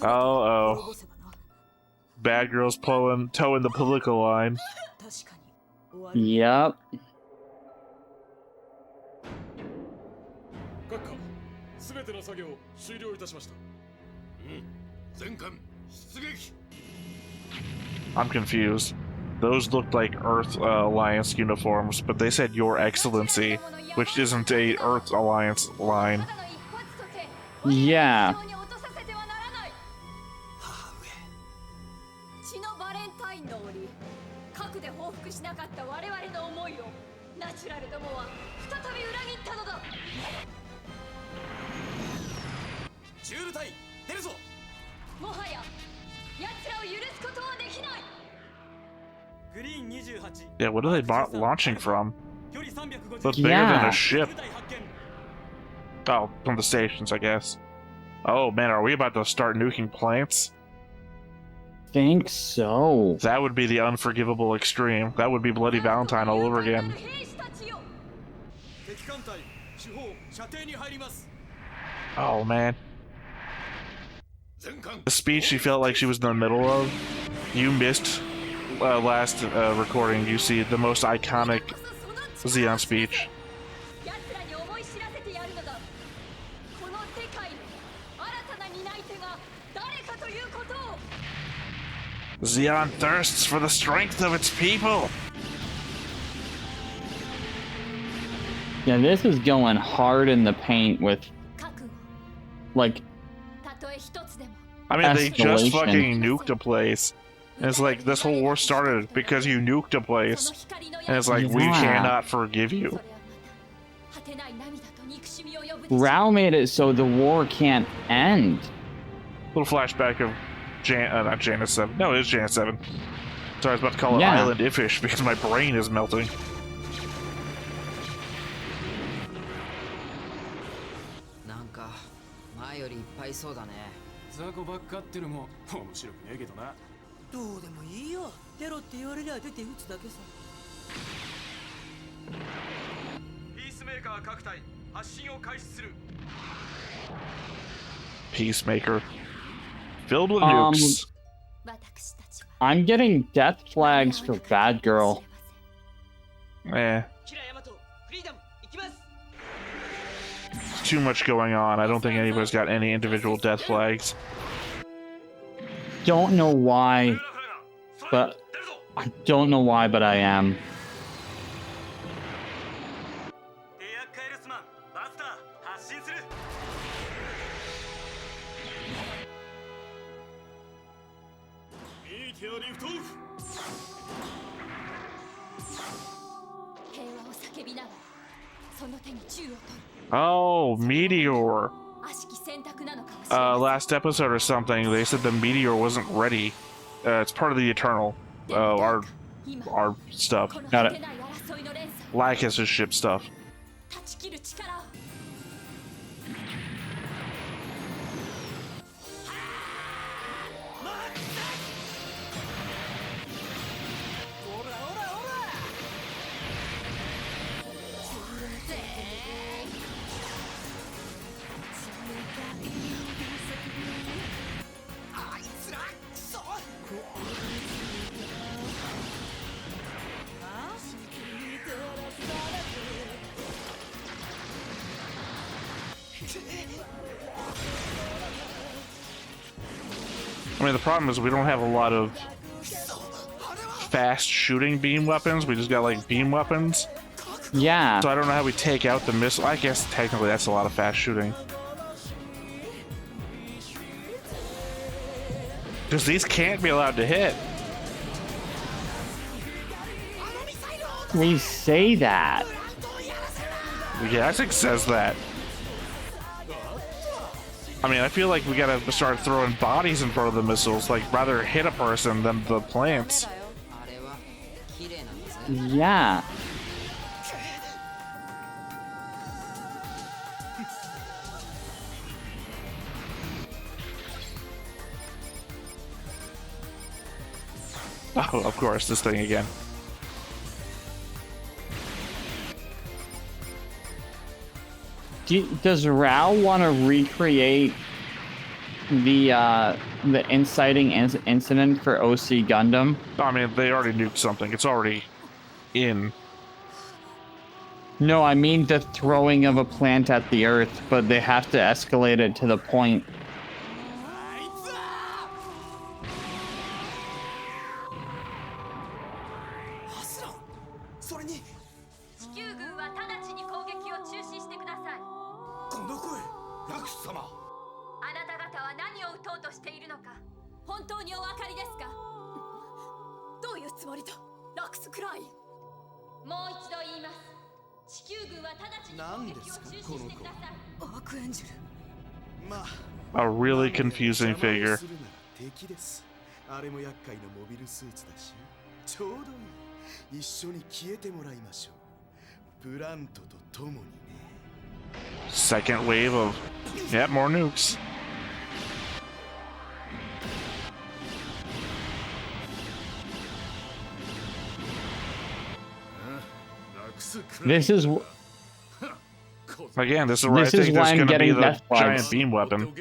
Oh. Bad girls toeing the political line. Yep. I'm confused. Those looked like Earth Alliance uniforms, but they said Your Excellency, which isn't a Earth Alliance line. Yeah. Yeah, what are they launching from? Looks bigger than a ship. Oh, from the stations, I guess. Oh man, are we about to start nuking plants? Think so. That would be the unforgivable extreme. That would be Bloody Valentine all over again. Oh man. The speech she felt like she was in the middle of, you missed last recording. You see the most iconic Zeon speech. Zeon thirsts for the strength of its people. Yeah, this is going hard in the paint with, like, I mean, they just fucking nuked a place. And it's like, this whole war started because you nuked a place. And it's like, we cannot forgive you. Rao made it so the war can't end. Little flashback of not Janus 7. No, it is Janus 7. Sorry, I was about to call it Island Ifish because my brain is melting. Peacemaker. Filled with nukes. I'm getting death flags for Bad Girl. Eh. Too much going on. I don't think anybody's got any individual death flags. Don't know why, but I don't know why, but I am. Oh, meteor. Last episode or something, they said the meteor wasn't ready. It's part of the Eternal. Our stuff. Got it. Lacus' ship stuff. I mean, the problem is we don't have a lot of fast shooting beam weapons. We just got like beam weapons. Yeah. So I don't know how we take out the missile. I guess technically that's a lot of fast shooting. Because these can't be allowed to hit. We say that. Yazek says that. I mean, I feel like we gotta start throwing bodies in front of the missiles, like rather hit a person than the plants. Yeah. Oh, of course, this thing again. Does Rao want to recreate the inciting incident for OC Gundam? I mean, they already nuked something. It's already in. No, I mean the throwing of a plant at the Earth, but they have to escalate it to the point. A really confusing figure. Second wave of, yeah, more nukes. This is again. This is where I think there's going to be the giant beam weapon.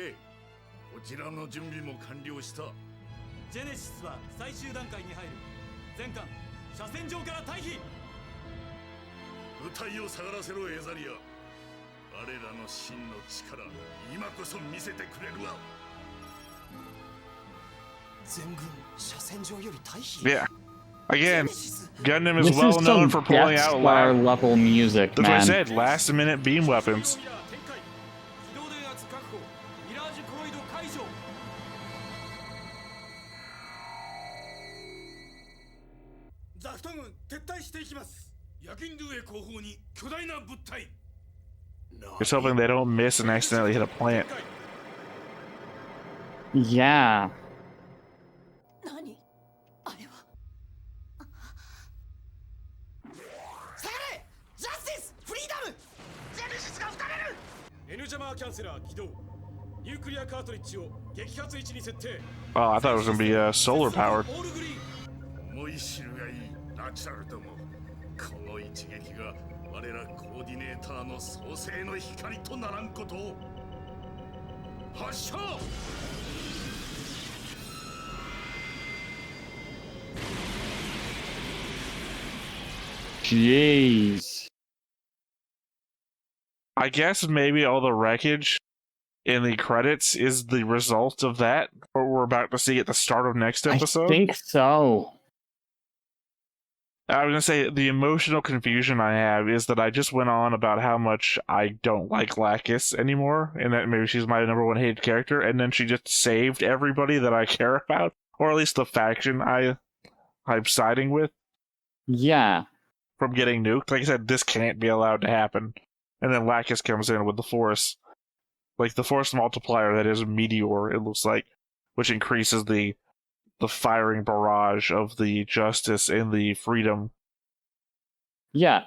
Yeah. Again, Gundam is well known for pulling out level music, that's man. what I said, last minute beam weapons. Just hoping they don't miss and accidentally hit a plant. Yeah. 何あれは下がれジャスティスフリーダムジェネシスが撃たれる N ジャマーキャンセラー起動ニュークリアカートリッジを撃発位置に設定 Oh, I thought it was gonna be solar powered. オールグリーン思い知るがいいナチュラルどもこの一撃が我らコーディネーターの創世の光とならんことを発射 Jeez. I guess maybe all the wreckage in the credits is the result of that, what we're about to see at the start of next episode. I think so. I was gonna say the emotional confusion I have is that I just went on about how much I don't like Lacus anymore, and that maybe she's my number one hated character, and then she just saved everybody that I care about, or at least the faction I'm siding with. Yeah. From getting nuked. Like I said, this can't be allowed to happen. And then Lacus comes in with the force. Like the force multiplier that is a meteor, it looks like, which increases the firing barrage of the Justice and the Freedom. Yeah.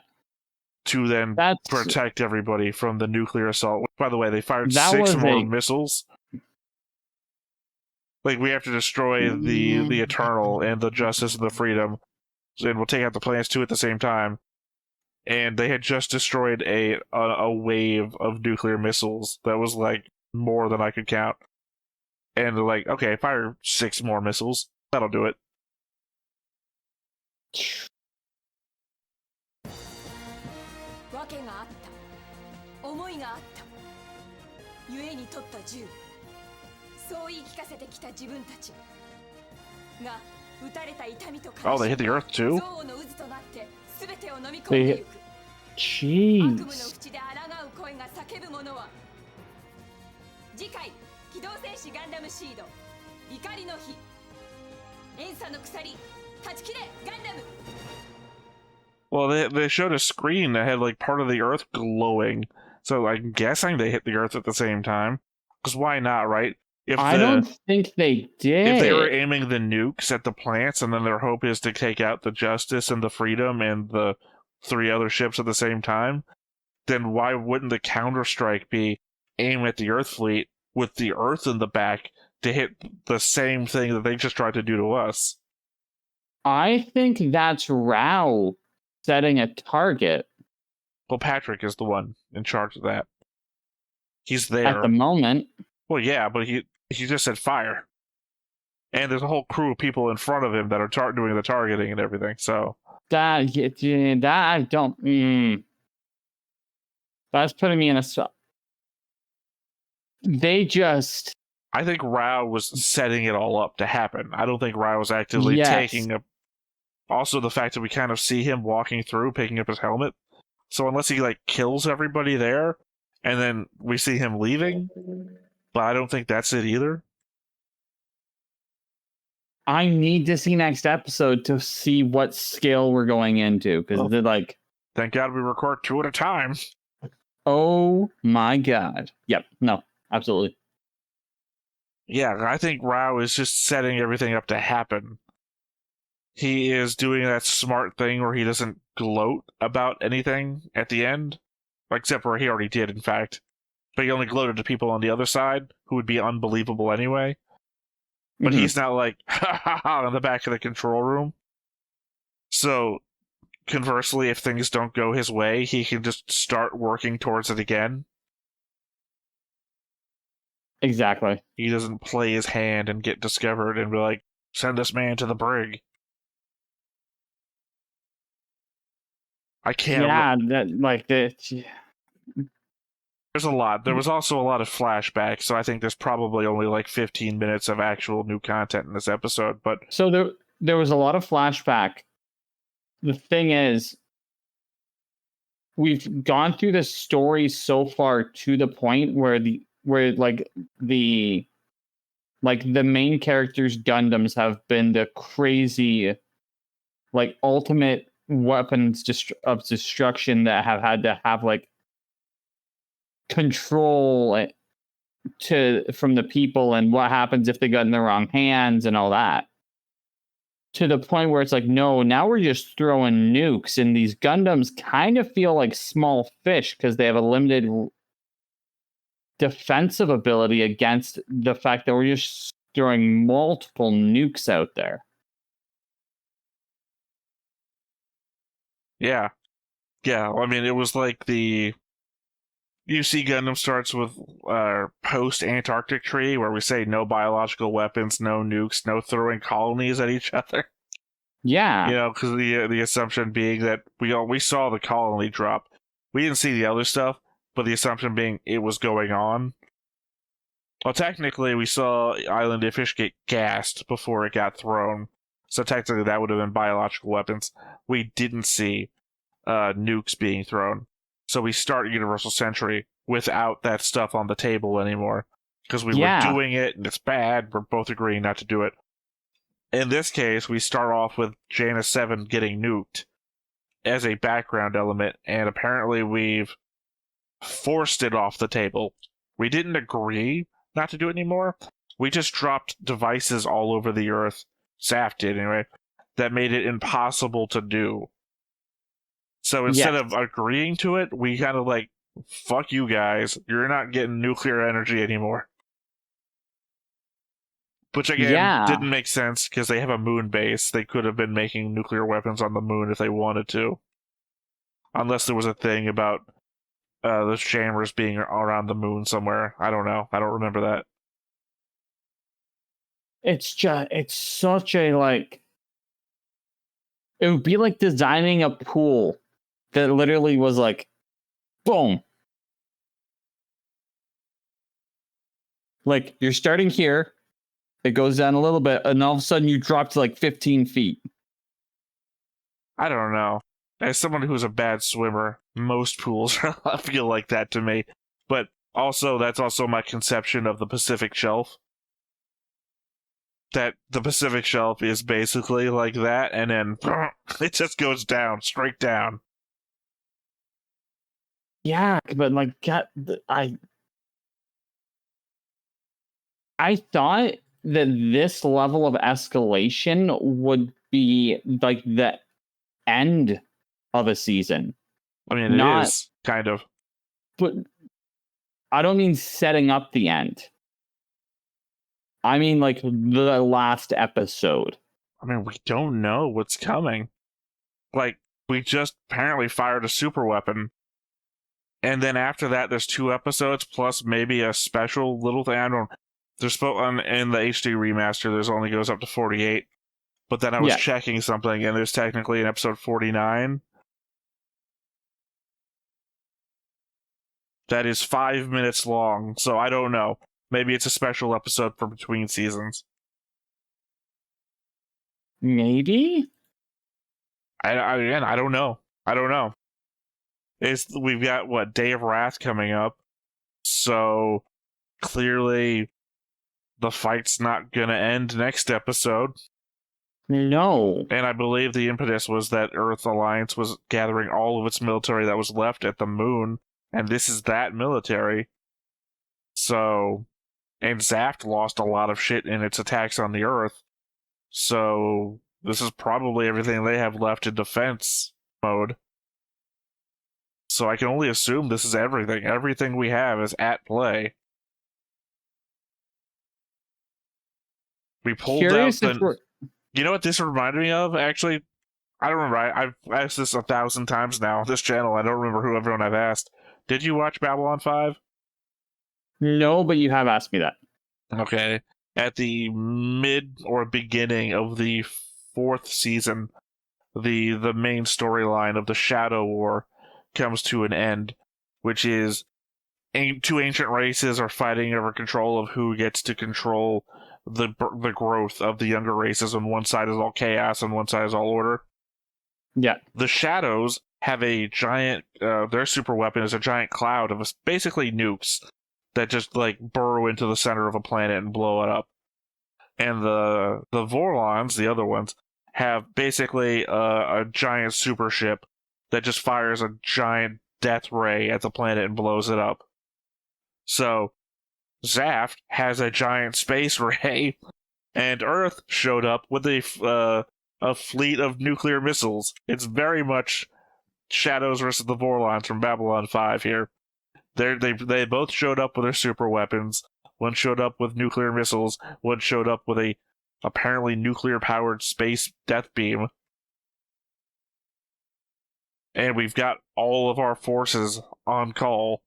To then protect everybody from the nuclear assault. By the way, they fired that 6 more missiles. Like, we have to destroy the Eternal and the Justice and the Freedom. And we'll take out the planets too at the same time. And they had just destroyed a wave of nuclear missiles that was like more than I could count. And they're like, okay, fire 6 more missiles. That'll do it. 訳があった思いがあった故に取った銃そう言い聞かせてきた自分たちが Oh, they hit the Earth too? Jeez. 次回機動戦士ガンダムシード怒りの日遠佐の鎖断ち切れガンダム Well, they showed a screen that had like part of the Earth glowing, so I'm guessing they hit the Earth at the same time. Because why not, right? I don't think they did. If they were aiming the nukes at the plants, and then their hope is to take out the Justice and the Freedom and the 3 other ships at the same time, then why wouldn't the counter-strike be aim at the Earth fleet with the Earth in the back to hit the same thing that they just tried to do to us? I think that's Rao setting a target. Well, Patrick is the one in charge of that. He's there. At the moment. Well, yeah, but he just said fire. And there's a whole crew of people in front of him that are doing the targeting and everything, so... That I don't... That's putting me in a... They just... I think Rao was setting it all up to happen. I don't think Rao was actively taking a... Also, the fact that we kind of see him walking through, picking up his helmet. So unless he, like, kills everybody there, and then we see him leaving... But I don't think that's it either. I need to see next episode to see what scale we're going into. Because they're like... Thank God we record 2 at a time. Oh my God. Yep. No. Absolutely. Yeah, I think Rao is just setting everything up to happen. He is doing that smart thing where he doesn't gloat about anything at the end. Except for he already did, in fact. But he only gloated to people on the other side, who would be unbelievable anyway. But he's not like, ha ha ha, in the back of the control room. So, conversely, if things don't go his way, he can just start working towards it again. Exactly. He doesn't play his hand and get discovered and be like, send this man to the brig. I can't... There's a lot. There was also a lot of flashbacks, so I think there's probably only like 15 minutes of actual new content in this episode. But so there was a lot of flashback. The thing is, we've gone through the story so far to the point where the main characters' Gundams have been the crazy, like ultimate weapons of destruction that have had to have like control from the people and what happens if they got in the wrong hands and all that. To the point where it's like, no, now we're just throwing nukes, and these Gundams kind of feel like small fish because they have a limited defensive ability against the fact that we're just throwing multiple nukes out there. Yeah. Yeah, I mean, it was like the UC Gundam starts with post-Antarctic Treaty, where we say no biological weapons, no nukes, no throwing colonies at each other. Yeah. You know, because the assumption being that we saw the colony drop. We didn't see the other stuff, but the assumption being it was going on. Well, technically, we saw Island of Fish get gassed before it got thrown. So technically, that would have been biological weapons. We didn't see nukes being thrown. So we start Universal Century without that stuff on the table anymore. Because we were doing it, and it's bad. We're both agreeing not to do it. In this case, we start off with Janus 7 getting nuked as a background element, and apparently we've forced it off the table. We didn't agree not to do it anymore. We just dropped devices all over the Earth, zaft did anyway, that made it impossible to do. So instead of agreeing to it, we kind of like, fuck you guys, you're not getting nuclear energy anymore. Which again, didn't make sense, because they have a moon base. They could have been making nuclear weapons on the moon if they wanted to. Unless there was a thing about those chambers being around the moon somewhere. I don't know. I don't remember that. It's such a, like... It would be like designing a pool that literally was like, boom. Like, you're starting here, it goes down a little bit, and all of a sudden you drop to like 15 feet. I don't know. As someone who's a bad swimmer, most pools feel like that to me. But also, that's also my conception of the Pacific Shelf. That the Pacific Shelf is basically like that, and then it just goes down, straight down. Yeah, but like, I thought that this level of escalation would be like the end of a season. I mean, it is, kind of. But I don't mean setting up the end. I mean, like, the last episode. I mean, we don't know what's coming. Like, we just apparently fired a super weapon. And then after that, there's 2 episodes, plus maybe a special little thing. I don't... There's in the HD remaster, there's only goes up to 48. But then I was checking something, and there's technically an episode 49. That is 5 minutes long, so I don't know. Maybe it's a special episode for between seasons. Maybe? I don't know. I don't know. We've got, Day of Wrath coming up. So, clearly, the fight's not gonna end next episode. No. And I believe the impetus was that Earth Alliance was gathering all of its military that was left at the moon, and this is that military. So, and zaft lost a lot of shit in its attacks on the Earth. So, this is probably everything they have left in defense mode. So I can only assume this is everything. Everything we have is at play. We pulled out the... You know what this reminded me of, actually? I don't remember. I've asked this 1,000 times now on this channel. I don't remember who everyone I've asked. Did you watch Babylon 5? No, but you have asked me that. Okay. At the mid or beginning of the 4th season, the main storyline of the Shadow War comes to an end, which is 2 ancient races are fighting over control of who gets to control the growth of the younger races. On one side is all chaos, and one side is all order. Yeah. The Shadows have a giant, their super weapon is a giant cloud of basically nukes that just like burrow into the center of a planet and blow it up. And the Vorlons, the other ones, have basically a giant super ship that just fires a giant death ray at the planet and blows it up. So, Zaft has a giant space ray, and Earth showed up with a fleet of nuclear missiles. It's very much Shadows versus the Vorlons from Babylon 5 here. They both showed up with their super weapons. One showed up with nuclear missiles. One showed up with a apparently nuclear-powered space death beam. And we've got all of our forces on call.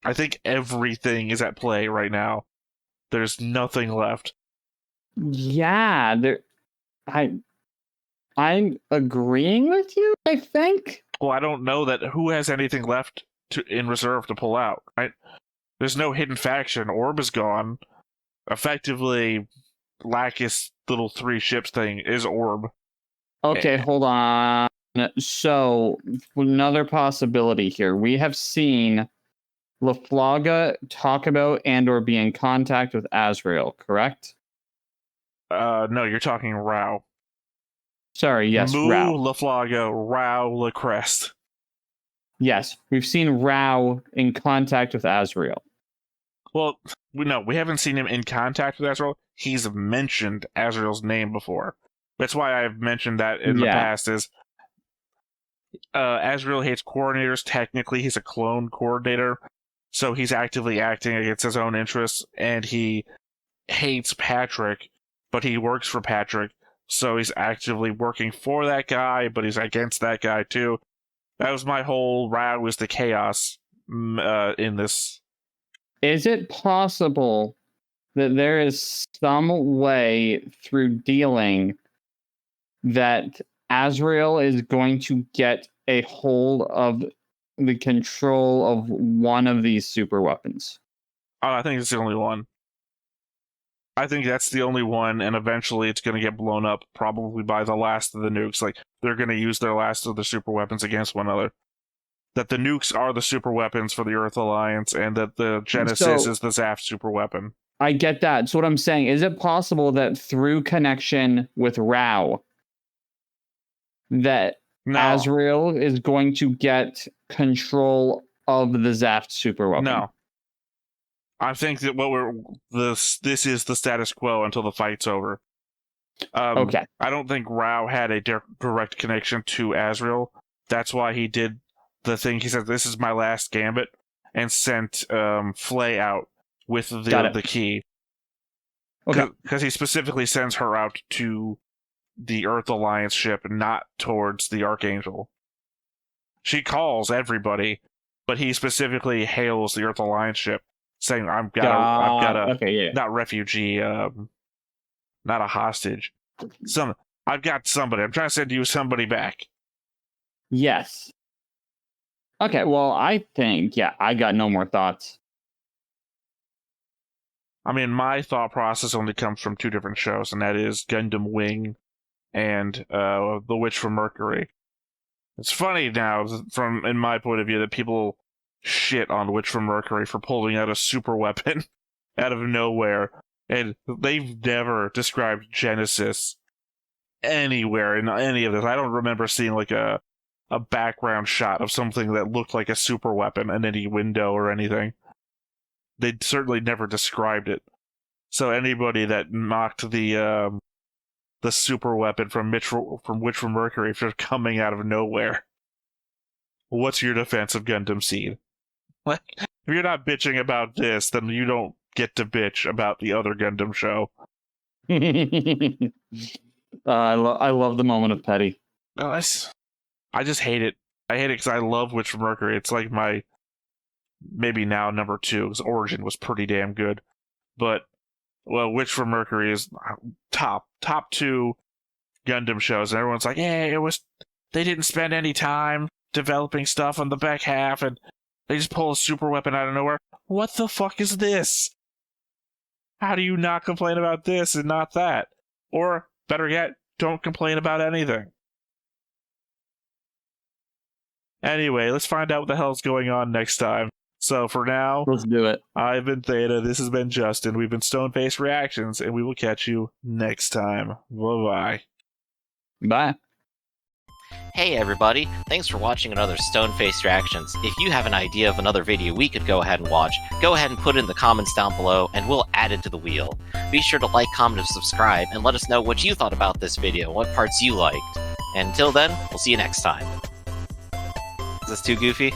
I think everything is at play right now. There's nothing left. Yeah, I'm agreeing with you, I think. Well, I don't know that who has anything left in reserve to pull out, right? There's no hidden faction. Orb is gone. Effectively, Lacus' little 3 ships thing is Orb. Okay, hold on. So, another possibility here. We have seen LaFlaga talk about and or be in contact with Azrael, correct? No, you're talking Rao. Sorry, yes, Moo, Rao. LaFlaga, Rao, LaCrest. Yes, we've seen Rao in contact with Azrael. Well, we haven't seen him in contact with Azrael. He's mentioned Azrael's name before. That's why I've mentioned that in the past is Azrael hates coordinators. Technically, he's a clone coordinator, so he's actively acting against his own interests, and he hates Patrick, but he works for Patrick, so he's actively working for that guy, but he's against that guy too. That was my whole Rao is the chaos in this. Is it possible that there is some way through dealing that Azrael is going to get a hold of the control of one of these super weapons? Oh, I think it's the only one. I think that's the only one, and eventually it's going to get blown up, probably by the last of the nukes. Like, they're going to use their last of the super weapons against one another. That the nukes are the super weapons for the Earth Alliance, and that the Genesis is the Zaft super weapon. I get that. So what I'm saying, is it possible that through connection with Rao, that Azrael is going to get control of the Zaft super weapon? No. I think that this is the status quo until the fight's over. Okay. I don't think Rao had a direct connection to Azrael. That's why he did the thing. He said, "This is my last gambit," and sent Flay out with the key. Okay. Because he specifically sends her out to the Earth Alliance ship, not towards the Archangel. She calls everybody, but he specifically hails the Earth Alliance ship, saying, I've got a not refugee, not a hostage. I've got somebody. I'm trying to send you somebody back. Yes. Okay, well, I think, I got no more thoughts. I mean, my thought process only comes from 2 different shows, and that is Gundam Wing and The Witch from Mercury. It's funny now, in my point of view, that people shit on Witch from Mercury for pulling out a super weapon out of nowhere, and they've never described Genesis anywhere in any of this. I don't remember seeing like a background shot of something that looked like a super weapon in any window or anything. They'd certainly never described it. So anybody that mocked the super weapon from Witch from Mercury for coming out of nowhere, what's your defense of Gundam Seed? Like, if you're not bitching about this, then you don't get to bitch about the other Gundam show. I love the moment of petty. No, I just hate it. I hate it because I love Witch from Mercury. It's like my maybe now number 2, because Origin was pretty damn good. But Witch from Mercury is top 2 Gundam shows, and everyone's like, "Yeah, they didn't spend any time developing stuff on the back half, and they just pull a super weapon out of nowhere." What the fuck is this? How do you not complain about this and not that? Or better yet, don't complain about anything. Anyway, let's find out what the hell's going on next time. So for now, let's do it. I've been Theta. This has been Justin. We've been Stone-Faced Reactions, and we will catch you next time. Bye-bye. Bye. Hey everybody, thanks for watching another Stone-Faced Reactions. If you have an idea of another video we could go ahead and watch, go ahead and put it in the comments down below and we'll add it to the wheel. Be sure to like, comment, and subscribe and let us know what you thought about this video, what parts you liked. And until then, we'll see you next time. Is this too goofy?